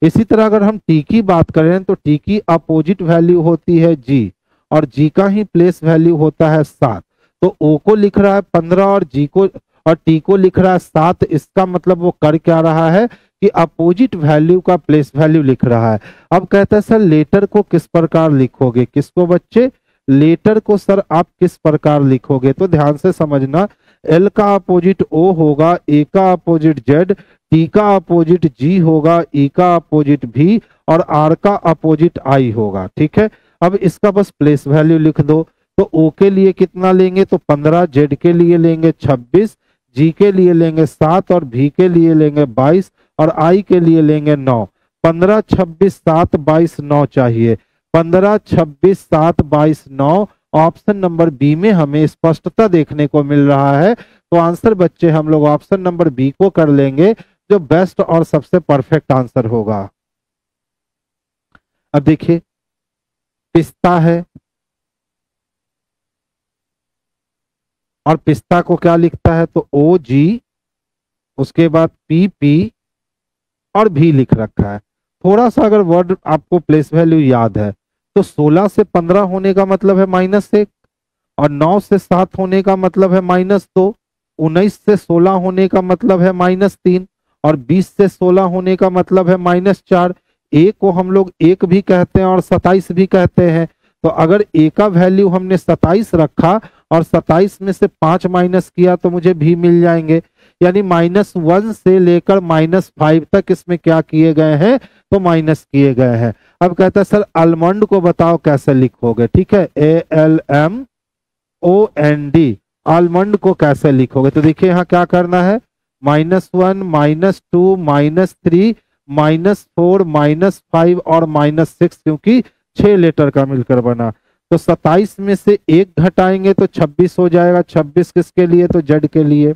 इसी तरह अगर हम टी की बात करें तो टी की अपोजिट वैल्यू होती है जी, और जी का ही प्लेस वैल्यू होता है 7। तो ओ को लिख रहा है 15 और जी को और टी को लिख रहा है 7। इसका मतलब वो कर क्या रहा है कि अपोजिट वैल्यू का प्लेस वैल्यू लिख रहा है। अब कहता है सर लेटर को किस प्रकार लिखोगे, किसको बच्चे, लेटर को सर आप किस प्रकार लिखोगे, तो ध्यान से समझना। एल का अपोजिट ओ होगा, ए का अपोजिट जेड, टी का अपोजिट जी होगा, ई का अपोजिट भी, और आर का अपोजिट आई होगा। ठीक है, अब इसका बस प्लेस वैल्यू लिख दो। तो ओ के लिए कितना लेंगे, तो 15, जेड के लिए लेंगे 26, जी के लिए लेंगे 7, और भी के लिए लेंगे 22, और आई के लिए लेंगे 9। 15, 26, 7, 22, 9 चाहिए। 15, 26, 7, 22, 9 ऑप्शन नंबर बी में हमें स्पष्टता देखने को मिल रहा है। तो आंसर बच्चे हम लोग ऑप्शन नंबर बी को कर लेंगे, जो बेस्ट और सबसे परफेक्ट आंसर होगा। अब देखिए, पिस्ता है, और पिस्ता को क्या लिखता है, तो ओ जी, उसके बाद पी पी और भी लिख रखा है। थोड़ा सा अगर वर्ड आपको प्लेस वैल्यू याद है, तो 16 से 15 होने का मतलब है -1, और 9 से 7 होने का मतलब है -2, 19 से 16 होने का मतलब है -3, और 20 से 16 होने का मतलब है -4। ए को हम लोग 1 भी कहते हैं और 27 भी कहते हैं। तो अगर ए का वैल्यू हमने 27 रखा और 27 में से 5 माइनस किया तो मुझे भी मिल जाएंगे, यानी -1 से लेकर -5 तक इसमें क्या किए गए हैं, तो माइनस किए गए हैं। अब कहता है सर आलमंड को बताओ कैसे लिखोगे। ठीक है, ALMOND, आलमंड को कैसे लिखोगे, तो देखिए यहाँ क्या करना है, -1, -2, -3, -4, -5 और -6, क्योंकि 6 लेटर का मिलकर बना। तो 27 में से 1 घटाएंगे तो 26 हो जाएगा। 26 किसके लिए, तो जेड के लिए।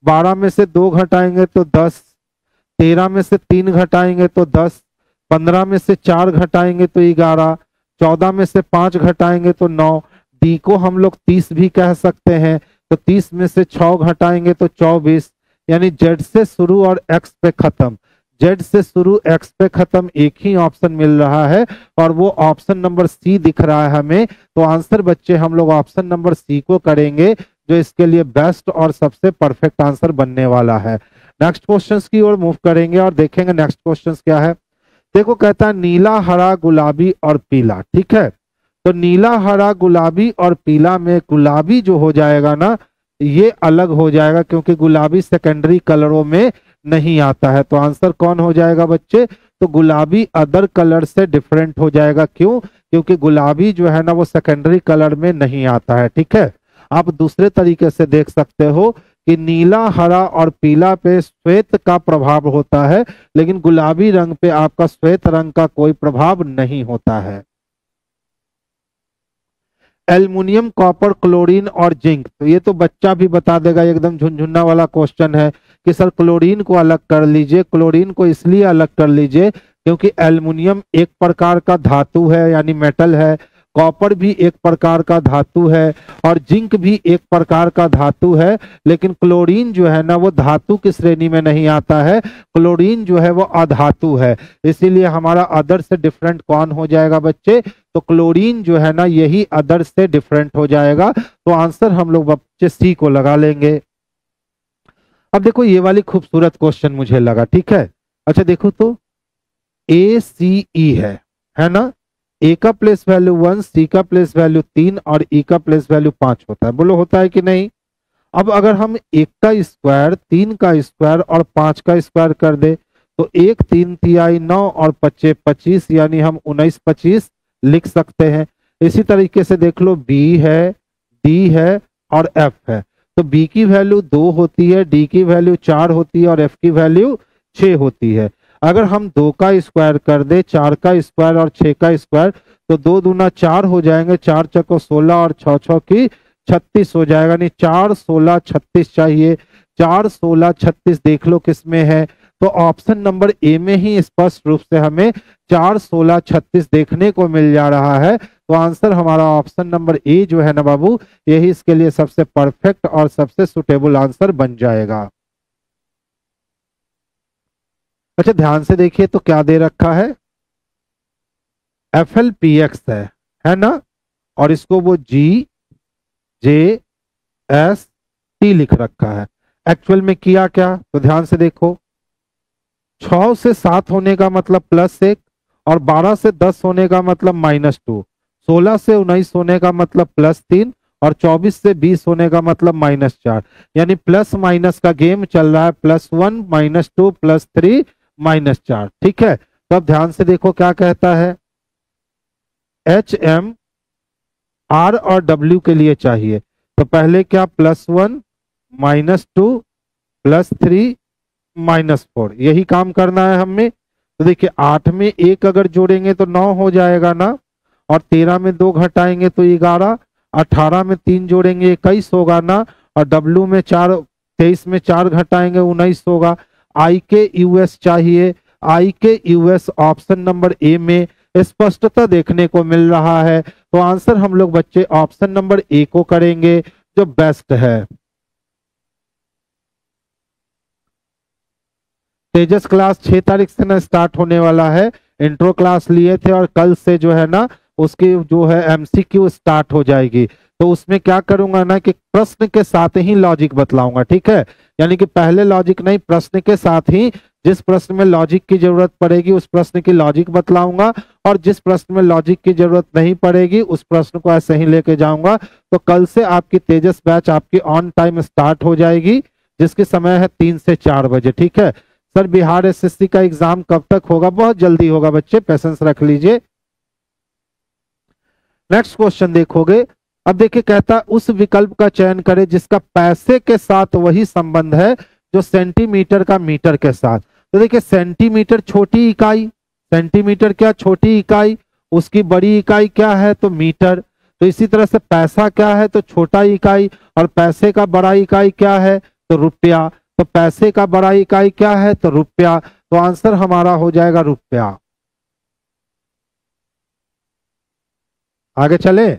12 में से 2 घटाएंगे तो 10, 13 में से 3 घटाएंगे तो 10, 15 में से 4 घटाएंगे तो 11, 14 में से 5 घटाएंगे तो 9। डी को हम लोग 30 भी कह सकते हैं, तो 30 में से 6 घटाएंगे तो 24, यानी जेड से शुरू और एक्स पे खत्म। जेड से शुरू एक्स पे खत्म एक ही ऑप्शन मिल रहा है, और वो ऑप्शन नंबर सी दिख रहा है हमें। तो आंसर बच्चे हम लोग ऑप्शन नंबर सी को करेंगे, जो इसके लिए बेस्ट और सबसे परफेक्ट आंसर बनने वाला है। नेक्स्ट क्वेश्चंस की ओर मूव करेंगे और देखेंगे नेक्स्ट क्वेश्चंस क्या है। देखो, कहता है नीला, हरा, गुलाबी और पीला। ठीक है, तो नीला, हरा, गुलाबी और पीला में गुलाबी जो हो जाएगा ना, ये अलग हो जाएगा, क्योंकि गुलाबी सेकेंडरी कलरों में नहीं आता है। तो आंसर कौन हो जाएगा बच्चे, तो गुलाबी अदर कलर से डिफरेंट हो जाएगा। क्यों, क्योंकि गुलाबी जो है ना वो सेकेंडरी कलर में नहीं आता है। ठीक है, आप दूसरे तरीके से देख सकते हो कि नीला, हरा और पीला पे श्वेत का प्रभाव होता है, लेकिन गुलाबी रंग पे आपका श्वेत रंग का कोई प्रभाव नहीं होता है। एल्युमिनियम, कॉपर, क्लोरीन और जिंक, तो ये तो बच्चा भी बता देगा, एकदम झुनझुना वाला क्वेश्चन है कि सर क्लोरीन को अलग कर लीजिए। क्लोरीन को इसलिए अलग कर लीजिए क्योंकि एल्युमिनियम एक प्रकार का धातु है, यानी मेटल है, कॉपर भी एक प्रकार का धातु है, और जिंक भी एक प्रकार का धातु है। लेकिन क्लोरीन जो है ना वो धातु की श्रेणी में नहीं आता है, क्लोरीन जो है वो अधातु है। इसीलिए हमारा अदर से डिफरेंट कौन हो जाएगा बच्चे, तो क्लोरीन जो है ना यही अदर से डिफरेंट हो जाएगा। तो आंसर हम लोग बच्चे सी को लगा लेंगे। अब देखो, ये वाली खूबसूरत क्वेश्चन मुझे लगा। ठीक है, अच्छा देखो तो ACE है ना, ए का प्लेस वैल्यू 1, सी का प्लेस वैल्यू 3 और ई का प्लेस वैल्यू 5 होता है। बोलो होता है कि नहीं। अब अगर हम 1 का स्क्वायर, 3 का स्क्वायर और 5 का स्क्वायर कर दे तो 1 3 तिहाई 9 और 25 25, यानी हम 19 25 लिख सकते हैं। इसी तरीके से देख लो, बी है, डी है और एफ है। तो बी की वैल्यू 2 होती है, डी की वैल्यू 4 होती है और एफ की वैल्यू 6 होती है। अगर हम 2 का स्क्वायर कर दे, 4 का स्क्वायर और 6 का स्क्वायर, तो 2 दूना 4 हो जाएंगे, 4 चौको 16 और 6 6 की 36 हो जाएगा। नहीं 4 16 36 चाहिए, 4 16 36 देख लो किसमें है, तो ऑप्शन नंबर ए में ही स्पष्ट रूप से हमें 4 16 36 देखने को मिल जा रहा है। तो आंसर हमारा ऑप्शन नंबर ए जो है ना बाबू, यही इसके लिए सबसे परफेक्ट और सबसे सुटेबल आंसर बन जाएगा। अच्छा ध्यान से देखिए तो क्या दे रखा है, FLPX है ना, और इसको वो GJST लिख रखा है। एक्चुअल में किया क्या, तो ध्यान से देखो, 6 से 7 होने का मतलब +1 और 12 से 10 होने का मतलब -2, 16 से 19 होने का मतलब +3 और 24 से 20 होने का मतलब -4, यानी प्लस माइनस का गेम चल रहा है, +1 -2 +3 -4। ठीक है, तो अब ध्यान से देखो क्या कहता है, HM R और W के लिए चाहिए, तो पहले क्या +1 -2 +3 -4, यही काम करना है हमें। तो देखिए 8 में 1 अगर जोड़ेंगे तो 9 हो जाएगा ना, और 13 में 2 घटाएंगे तो 11, 18 में 3 जोड़ेंगे 21 होगा ना, और W में 4, 23 में 4 घटाएंगे 19 होगा। IKUS चाहिए, IKUS ऑप्शन नंबर ए में स्पष्टता देखने को मिल रहा है। तो आंसर हम लोग बच्चे ऑप्शन नंबर ए को करेंगे जो बेस्ट है। तेजस क्लास 6 तारीख से ना स्टार्ट होने वाला है, इंट्रो क्लास लिए थे और कल से जो है ना उसकी जो है MCQ स्टार्ट हो जाएगी। तो उसमें क्या करूंगा ना कि प्रश्न के साथ ही लॉजिक बतलाऊंगा, ठीक है, यानी कि पहले लॉजिक नहीं, प्रश्न के साथ ही जिस प्रश्न में लॉजिक की जरूरत पड़ेगी उस प्रश्न की लॉजिक बतलाऊंगा, और जिस प्रश्न में लॉजिक की जरूरत नहीं पड़ेगी उस प्रश्न को ऐसे ही लेके जाऊंगा। तो कल से आपकी तेजस बैच आपकी ऑन टाइम स्टार्ट हो जाएगी, जिसकी समय है 3 से 4 बजे। ठीक है सर, बिहार SSC का एग्जाम कब तक होगा? बहुत जल्दी होगा बच्चे, पेशेंस रख लीजिए। नेक्स्ट क्वेश्चन देखोगे, अब देखिए कहता है उस विकल्प का चयन करें जिसका पैसे के साथ वही संबंध है जो सेंटीमीटर का मीटर के साथ। तो देखिए सेंटीमीटर छोटी इकाई, सेंटीमीटर क्या छोटी इकाई, उसकी बड़ी इकाई क्या है तो मीटर। तो इसी तरह से पैसा क्या है तो छोटा इकाई, और पैसे का बड़ा इकाई क्या है तो रुपया। तो पैसे का बड़ा इकाई क्या है तो रुपया, तो आंसर हमारा हो जाएगा रुपया। आगे चले,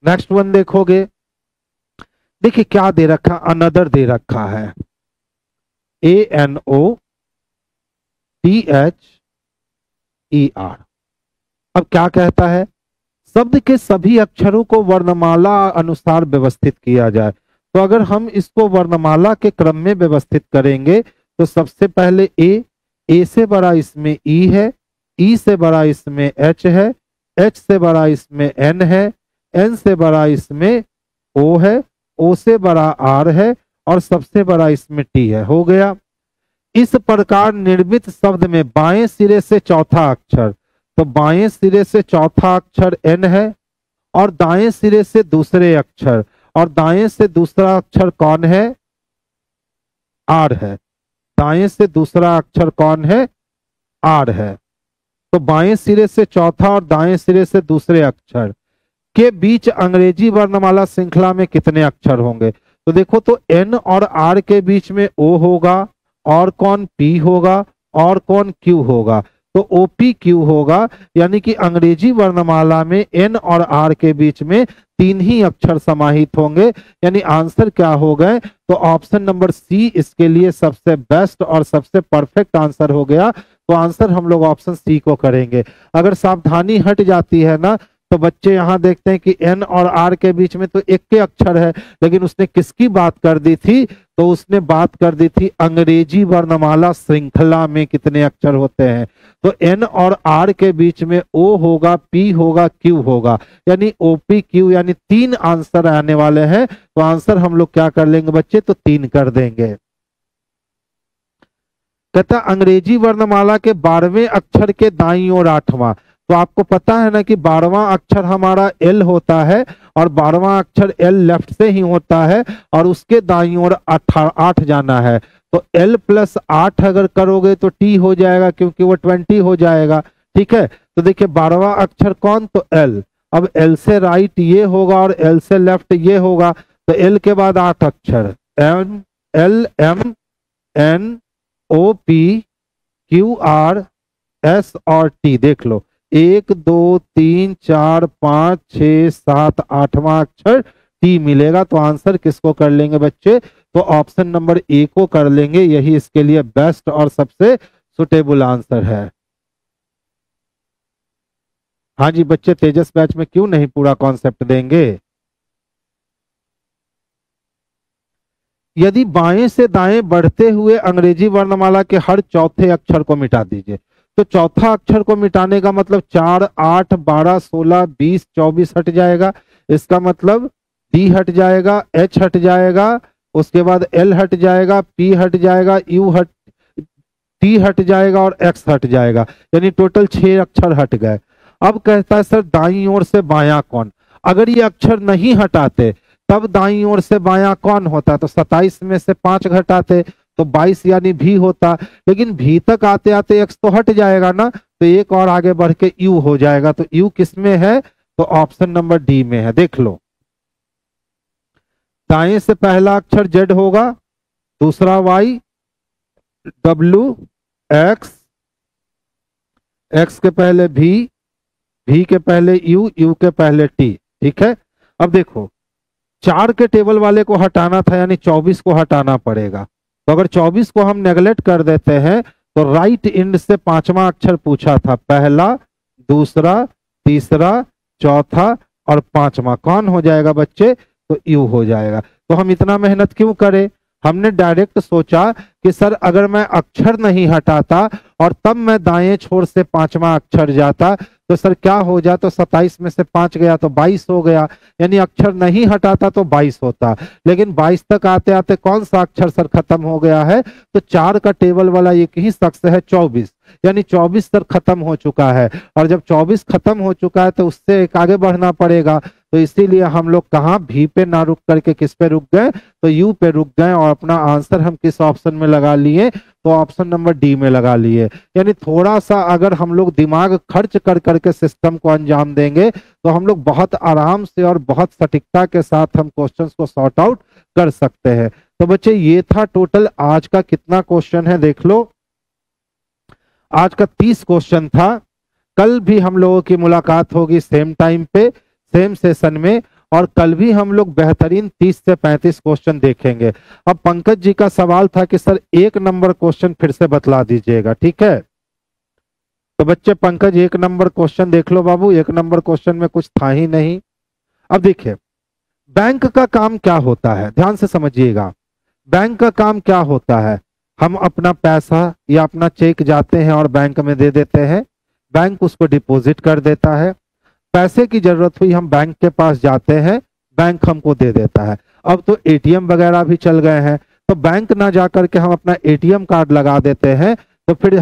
नेक्स्ट वन देखोगे, देखिए क्या दे रखा, अनदर दे रखा है, ANOTHER। अब क्या कहता है, शब्द के सभी अक्षरों को वर्णमाला अनुसार व्यवस्थित किया जाए। तो अगर हम इसको वर्णमाला के क्रम में व्यवस्थित करेंगे तो सबसे पहले ए से बड़ा इसमें ई है, ई से बड़ा इसमें एच है, एच से बड़ा इसमें एन है, एन से बड़ा इसमें ओ है, ओ से बड़ा आर है, और सबसे बड़ा इसमें टी है। हो गया। इस प्रकार निर्मित शब्द में बाएं सिरे से चौथा अक्षर, तो बाएं सिरे से चौथा अक्षर एन है, और दाएं सिरे से दूसरे अक्षर, और दाएं से दूसरा अक्षर कौन है, आर है। दाएं से दूसरा अक्षर कौन है, आर है। तो बाएं सिरे से चौथा और दाएं सिरे से दूसरे अक्षर के बीच अंग्रेजी वर्णमाला श्रृंखला में कितने अक्षर होंगे? तो देखो, तो एन और आर के बीच में ओ होगा, और कौन पी होगा, और कौन क्यू होगा, तो OPQ होगा। यानी कि अंग्रेजी वर्णमाला में एन और आर के बीच में 3 ही अक्षर समाहित होंगे। यानी आंसर क्या हो गए, तो ऑप्शन नंबर सी इसके लिए सबसे बेस्ट और सबसे परफेक्ट आंसर हो गया। तो आंसर हम लोग ऑप्शन सी को करेंगे। अगर सावधानी हट जाती है ना, तो बच्चे यहाँ देखते हैं कि एन और आर के बीच में तो एक के अक्षर है, लेकिन उसने किसकी बात कर दी थी, तो उसने बात कर दी थी अंग्रेजी वर्णमाला श्रृंखला में कितने अक्षर होते हैं। तो एन और आर के बीच में ओ होगा, पी होगा, क्यू होगा, यानी OPQ, यानी 3 आंसर आने वाले हैं। तो आंसर हम लोग क्या कर लेंगे बच्चे, तो 3 कर देंगे। कहता अंग्रेजी वर्णमाला के 12वें अक्षर के दाईं ओर 8वां, तो आपको पता है ना कि 12वां अक्षर हमारा एल होता है और 12वां अक्षर एल लेफ्ट से ही होता है और उसके दाईं ओर 8 जाना है। तो एल प्लस 8 अगर करोगे तो टी हो जाएगा, क्योंकि वो 20 हो जाएगा। ठीक है, तो देखिए 12वां अक्षर कौन, तो एल। अब एल से राइट ये होगा और एल से लेफ्ट ये होगा, तो एल के बाद 8 अक्षर M, L, M, N, O, P, Q, R, S और टी। देख लो 1 2 3 4 5 6 7 8वां अक्षर टी मिलेगा। तो आंसर किसको कर लेंगे बच्चे, तो ऑप्शन नंबर ए को कर लेंगे। यही इसके लिए बेस्ट और सबसे सुटेबल आंसर है। हाँ जी बच्चे, तेजस बैच में क्यों नहीं पूरा कॉन्सेप्ट देंगे। यदि बाएं से दाएं बढ़ते हुए अंग्रेजी वर्णमाला के हर चौथे अक्षर को मिटा दीजिए, तो चौथा अक्षर को मिटाने का मतलब 4 8 12 16 20 24 हट जाएगा। इसका मतलब डी हट जाएगा, एच हट जाएगा, उसके बाद एल हट जाएगा, पी हट जाएगा, यू हट, टी हट जाएगा और एक्स हट जाएगा। यानी टोटल 6 अक्षर हट गए। अब कहता है सर दाईं ओर से बायां कौन। अगर ये अक्षर नहीं हटाते तब दाईं ओर से बायां कौन होता, तो 27 में से 5 घटाते तो 22 यानी भी होता। लेकिन भी तक आते आते एक्स तो हट जाएगा ना, तो एक और आगे बढ़ के यू हो जाएगा। तो यू किस में है, तो ऑप्शन नंबर डी में है। देख लो, दाएं से पहला अक्षर जेड होगा, दूसरा वाई, डब्ल्यू, एक्स, एक्स के पहले भी के पहले यू, यू के पहले टी। ठीक है, अब देखो 4 के टेबल वाले को हटाना था, यानी 24 को हटाना पड़ेगा। तो अगर 24 को हम नेगलेक्ट कर देते हैं तो राइट एंड से 5वां अक्षर पूछा था, पहला, दूसरा, तीसरा, चौथा और 5वां कौन हो जाएगा बच्चे, तो यू हो जाएगा। तो हम इतना मेहनत क्यों करें, हमने डायरेक्ट सोचा कि सर अगर मैं अक्षर नहीं हटाता और तब मैं दाएं छोर से 5वां अक्षर जाता तो सर क्या हो जाता, तो 27 में से 5 गया तो 22 हो गया। यानी अक्षर नहीं हटाता तो 22 होता। लेकिन 22 तक आते आते कौन सा अक्षर सर खत्म हो गया है, तो 4 का टेबल वाला एक ही शख्स है 24, यानी 24 सर खत्म हो चुका है। और जब 24 खत्म हो चुका है तो उससे एक आगे बढ़ना पड़ेगा। तो इसीलिए हम लोग कहाँ भी पे ना रुक करके किस पे रुक गए, तो यू पे रुक गए और अपना आंसर हम किस ऑप्शन में लगा लिए, तो ऑप्शन नंबर डी में लगा लिए। यानी थोड़ा सा अगर हम लोग दिमाग खर्च कर करके सिस्टम को अंजाम देंगे तो हम लोग बहुत आराम से और बहुत सटीकता के साथ हम क्वेश्चंस को सॉर्ट आउट कर सकते हैं। तो बच्चे ये था टोटल आज का कितना क्वेश्चन है, देख लो आज का 30 क्वेश्चन था। कल भी हम लोगों की मुलाकात होगी सेम टाइम पे सेम सेशन में, और कल भी हम लोग बेहतरीन 30 से 35 क्वेश्चन देखेंगे। अब पंकज जी का सवाल था कि सर 1 नंबर क्वेश्चन फिर से बतला दीजिएगा, ठीक है। तो बच्चे पंकज 1 नंबर क्वेश्चन देख लो बाबू। 1 नंबर क्वेश्चन में कुछ था ही नहीं। अब देखिए बैंक का काम क्या होता है, ध्यान से समझिएगा। बैंक का काम क्या होता है, हम अपना पैसा या अपना चेक जाते हैं और बैंक में दे देते हैं, बैंक उसको डिपॉजिट कर देता है। पैसे की जरूरत हुई हम बैंक के पास जाते हैं, बैंक हमको दे देता है। अब तो एटीएम वगैरह भी चल गए हैं, तो बैंक ना जाकर के हम अपना एटीएम कार्ड लगा देते हैं। तो फिर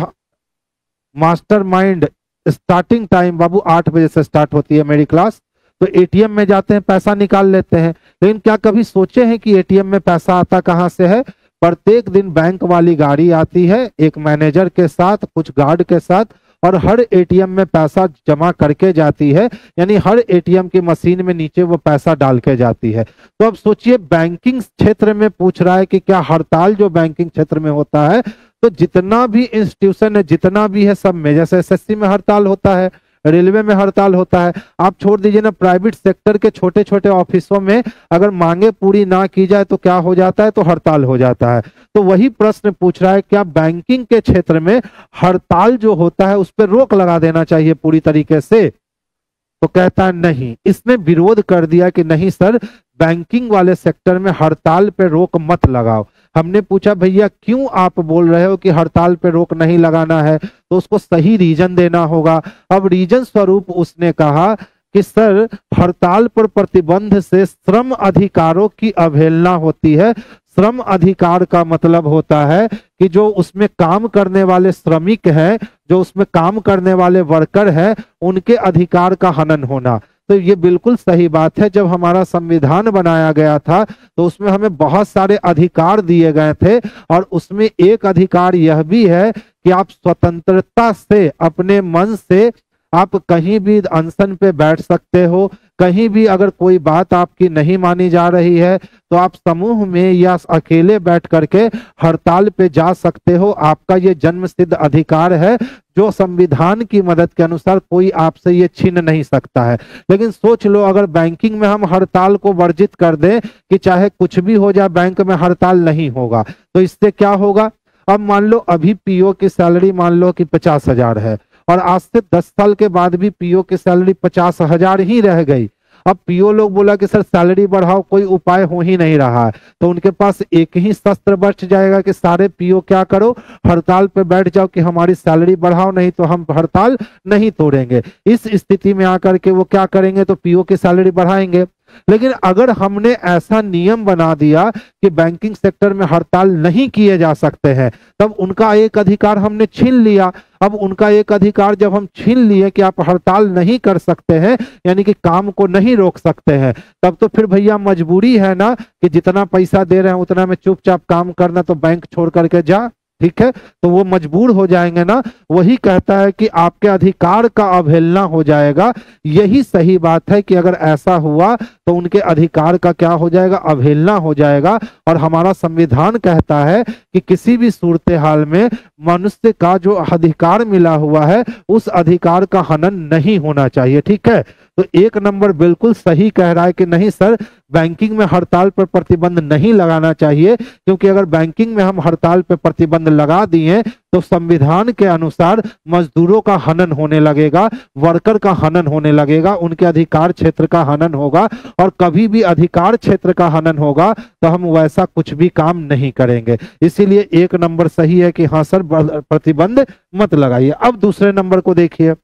मास्टरमाइंड स्टार्टिंग टाइम बाबू 8 बजे से स्टार्ट होती है मेरी क्लास, तो एटीएम में जाते हैं पैसा निकाल लेते हैं। लेकिन क्या कभी सोचे हैं कि एटीएम में पैसा आता कहां से है? प्रत्येक दिन बैंक वाली गाड़ी आती है एक मैनेजर के साथ, कुछ गार्ड के साथ, और हर एटीएम में पैसा जमा करके जाती है। यानी हर एटीएम की मशीन में नीचे वो पैसा डाल के जाती है। तो अब सोचिए बैंकिंग क्षेत्र में पूछ रहा है कि क्या हड़ताल जो बैंकिंग क्षेत्र में होता है, तो जितना भी इंस्टीट्यूशन है जितना भी है सब में, जैसे एसएससी में हड़ताल होता है, रेलवे में हड़ताल होता है, आप छोड़ दीजिए ना, प्राइवेट सेक्टर के छोटे छोटे ऑफिसों में अगर मांगे पूरी ना की जाए तो क्या हो जाता है, तो हड़ताल हो जाता है। तो वही प्रश्न पूछ रहा है क्या बैंकिंग के क्षेत्र में हड़ताल जो होता है उस पर रोक लगा देना चाहिए पूरी तरीके से? तो कहता है नहीं। इसने विरोध कर दिया कि नहीं सर, बैंकिंग वाले सेक्टर में हड़ताल पे रोक मत लगाओ। हमने पूछा भैया क्यों आप बोल रहे हो कि हड़ताल पे रोक नहीं लगाना है, तो उसको सही रीजन देना होगा। अब रीजन स्वरूप उसने कहा कि सर हड़ताल पर प्रतिबंध से श्रम अधिकारों की अवहेलना होती है। श्रम अधिकार का मतलब होता है कि जो उसमें काम करने वाले श्रमिक हैं जो उसमें काम करने वाले वर्कर हैं उनके अधिकार का हनन होना। तो ये बिल्कुल सही बात है। जब हमारा संविधान बनाया गया था तो उसमें हमें बहुत सारे अधिकार दिए गए थे, और उसमें एक अधिकार यह भी है कि आप स्वतंत्रता से अपने मन से आप कहीं भी अनशन पे बैठ सकते हो। कहीं भी अगर कोई बात आपकी नहीं मानी जा रही है तो आप समूह में या अकेले बैठ करके हड़ताल पे जा सकते हो। आपका ये जन्म सिद्ध अधिकार है जो संविधान की मदद के अनुसार कोई आपसे ये छीन नहीं सकता है। लेकिन सोच लो, अगर बैंकिंग में हम हड़ताल को वर्जित कर दें कि चाहे कुछ भी हो जाए बैंक में हड़ताल नहीं होगा, तो इससे क्या होगा? अब मान लो अभी पीओ की सैलरी मान लो कि 50,000 है, और आज से 10 साल के बाद भी पीओ की सैलरी 50,000 ही रह गई। अब पीओ लोग बोला कि सर सैलरी बढ़ाओ, कोई उपाय हो ही नहीं रहा है, तो उनके पास एक ही शस्त्र बच जाएगा कि सारे पीओ क्या करो, हड़ताल पे बैठ जाओ कि हमारी सैलरी बढ़ाओ, नहीं तो हम हड़ताल नहीं तोड़ेंगे। इस स्थिति में आकर के वो क्या करेंगे, तो पीओ की सैलरी बढ़ाएंगे। लेकिन अगर हमने ऐसा नियम बना दिया कि बैंकिंग सेक्टर में हड़ताल नहीं किए जा सकते हैं, तब उनका एक अधिकार हमने छीन लिया। अब उनका एक अधिकार जब हम छीन लिए कि आप हड़ताल नहीं कर सकते हैं, यानी कि काम को नहीं रोक सकते हैं, तब तो फिर भैया मजबूरी है ना कि जितना पैसा दे रहे हैं उतना में चुपचाप काम करना, तो बैंक छोड़ करके जा। ठीक है, तो वो मजबूर हो जाएंगे ना। वही कहता है कि आपके अधिकार का अवहेलना हो जाएगा। यही सही बात है कि अगर ऐसा हुआ तो उनके अधिकार का क्या हो जाएगा, अवहेलना हो जाएगा। और हमारा संविधान कहता है कि किसी भी सूरत हाल में मनुष्य का जो अधिकार मिला हुआ है उस अधिकार का हनन नहीं होना चाहिए। ठीक है, तो 1 नंबर बिल्कुल सही कह रहा है कि नहीं सर, बैंकिंग में हड़ताल पर प्रतिबंध नहीं लगाना चाहिए, क्योंकि अगर बैंकिंग में हम हड़ताल पर प्रतिबंध लगा दिए तो संविधान के अनुसार मजदूरों का हनन होने लगेगा, वर्कर का हनन होने लगेगा, उनके अधिकार क्षेत्र का हनन होगा। और कभी भी अधिकार क्षेत्र का हनन होगा तो हम वैसा कुछ भी काम नहीं करेंगे। इसीलिए 1 नंबर सही है कि हाँ सर, प्रतिबंध मत लगाइए। अब दूसरे नंबर को देखिए,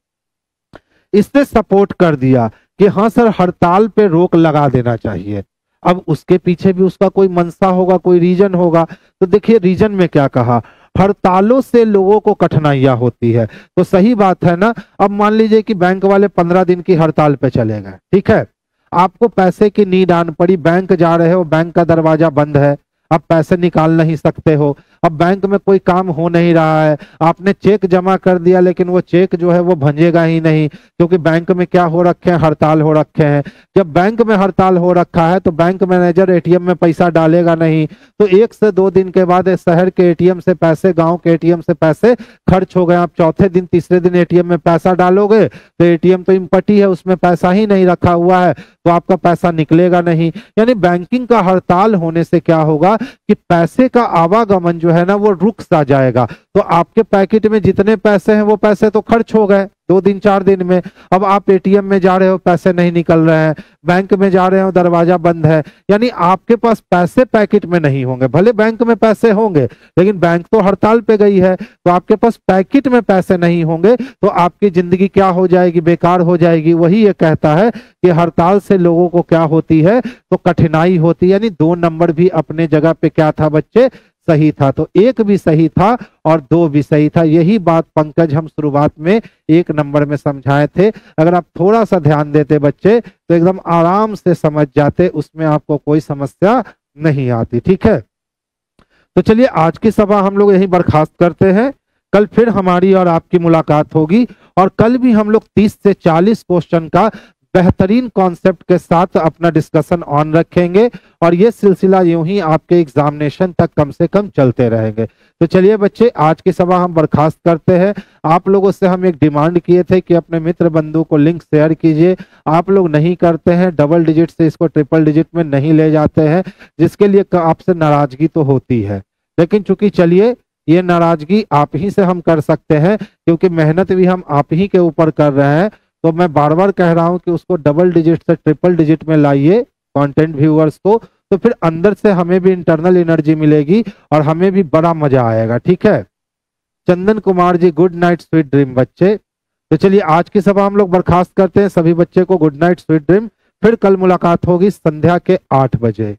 इसने सपोर्ट कर दिया कि हाँ सर, हड़ताल पे रोक लगा देना चाहिए। अब उसके पीछे भी उसका कोई मंशा होगा, कोई रीजन होगा। तो देखिए रीजन में क्या कहा, हड़तालों से लोगों को कठिनाइयां होती है। तो सही बात है ना। अब मान लीजिए कि बैंक वाले 15 दिन की हड़ताल पे चले गए, ठीक है, आपको पैसे की नीड आन पड़ी, बैंक जा रहे हो, बैंक का दरवाजा बंद है, आप पैसे निकाल नहीं सकते हो, अब बैंक में कोई काम हो नहीं रहा है, आपने चेक जमा कर दिया लेकिन वो चेक जो है वो भंजेगा ही नहीं, क्योंकि बैंक में क्या हो रखे हैं, हड़ताल हो रखे हैं। जब बैंक में हड़ताल हो रखा है तो बैंक मैनेजर एटीएम में पैसा डालेगा नहीं, तो 1 से 2 दिन के बाद शहर के एटीएम से पैसे, गांव के एटीएम से पैसे खर्च हो गए। आप चौथे दिन तीसरे दिन एटीएम में पैसा डालोगे तो एटीएम तो इम्पटी है, उसमें पैसा ही नहीं रखा हुआ है, तो आपका पैसा निकलेगा नहीं। यानी बैंकिंग का हड़ताल होने से क्या होगा कि पैसे का आवागमन जो है ना वो रुक सा जाएगा। तो आपके पैकेट में जितने पैसे हैं वो पैसे तो खर्च हो गए 2 दिन 4 दिन में। अब आप एटीएम में जा रहे हो, पैसे नहीं निकल रहे हैं, बैंक में जा रहे हो, दरवाजा बंद है, यानी आपके पास पैसे पैकेट में नहीं होंगे। भले बैंक में पैसे होंगे लेकिन बैंक तो हड़ताल पे गई है, तो आपके पास पैकेट में पैसे नहीं होंगे, तो आपकी जिंदगी क्या हो जाएगी, बेकार हो जाएगी। वही ये कहता है कि हड़ताल से लोगों को क्या होती है, तो कठिनाई होती है। यानी 2 नंबर भी अपने जगह पे क्या था बच्चे, सही था। तो 1 भी सही था और 2 भी सही था। यही बात पंकज हम शुरुआत में 1 नंबर में समझाए थे। अगर आप थोड़ा सा ध्यान देते बच्चे तो एकदम आराम से समझ जाते, उसमें आपको कोई समस्या नहीं आती। ठीक है, तो चलिए आज की सभा हम लोग यही बर्खास्त करते हैं। कल फिर हमारी और आपकी मुलाकात होगी, और कल भी हम लोग 30 से 40 क्वेश्चन का बेहतरीन कॉन्सेप्ट के साथ अपना डिस्कशन ऑन रखेंगे, और ये सिलसिला यूं ही आपके एग्जामिनेशन तक कम से कम चलते रहेंगे। तो चलिए बच्चे, आज की सभा हम बर्खास्त करते हैं। आप लोगों से हम एक डिमांड किए थे कि अपने मित्र बंधु को लिंक शेयर कीजिए, आप लोग नहीं करते हैं, डबल डिजिट से इसको ट्रिपल डिजिट में नहीं ले जाते हैं, जिसके लिए आपसे नाराजगी तो होती है। लेकिन चूंकि चलिए ये नाराजगी आप ही से हम कर सकते हैं, क्योंकि मेहनत भी हम आप ही के ऊपर कर रहे हैं, तो मैं बार बार कह रहा हूं कि उसको डबल डिजिट से ट्रिपल डिजिट में लाइए कंटेंट व्यूअर्स को, तो फिर अंदर से हमें भी इंटरनल एनर्जी मिलेगी और हमें भी बड़ा मजा आएगा। ठीक है, Chandan Kumar ji, good night sweet dream बच्चे। तो चलिए आज की सभा हम लोग बर्खास्त करते हैं। सभी बच्चे को गुड नाइट स्वीट ड्रीम। फिर कल मुलाकात होगी संध्या के 8 बजे।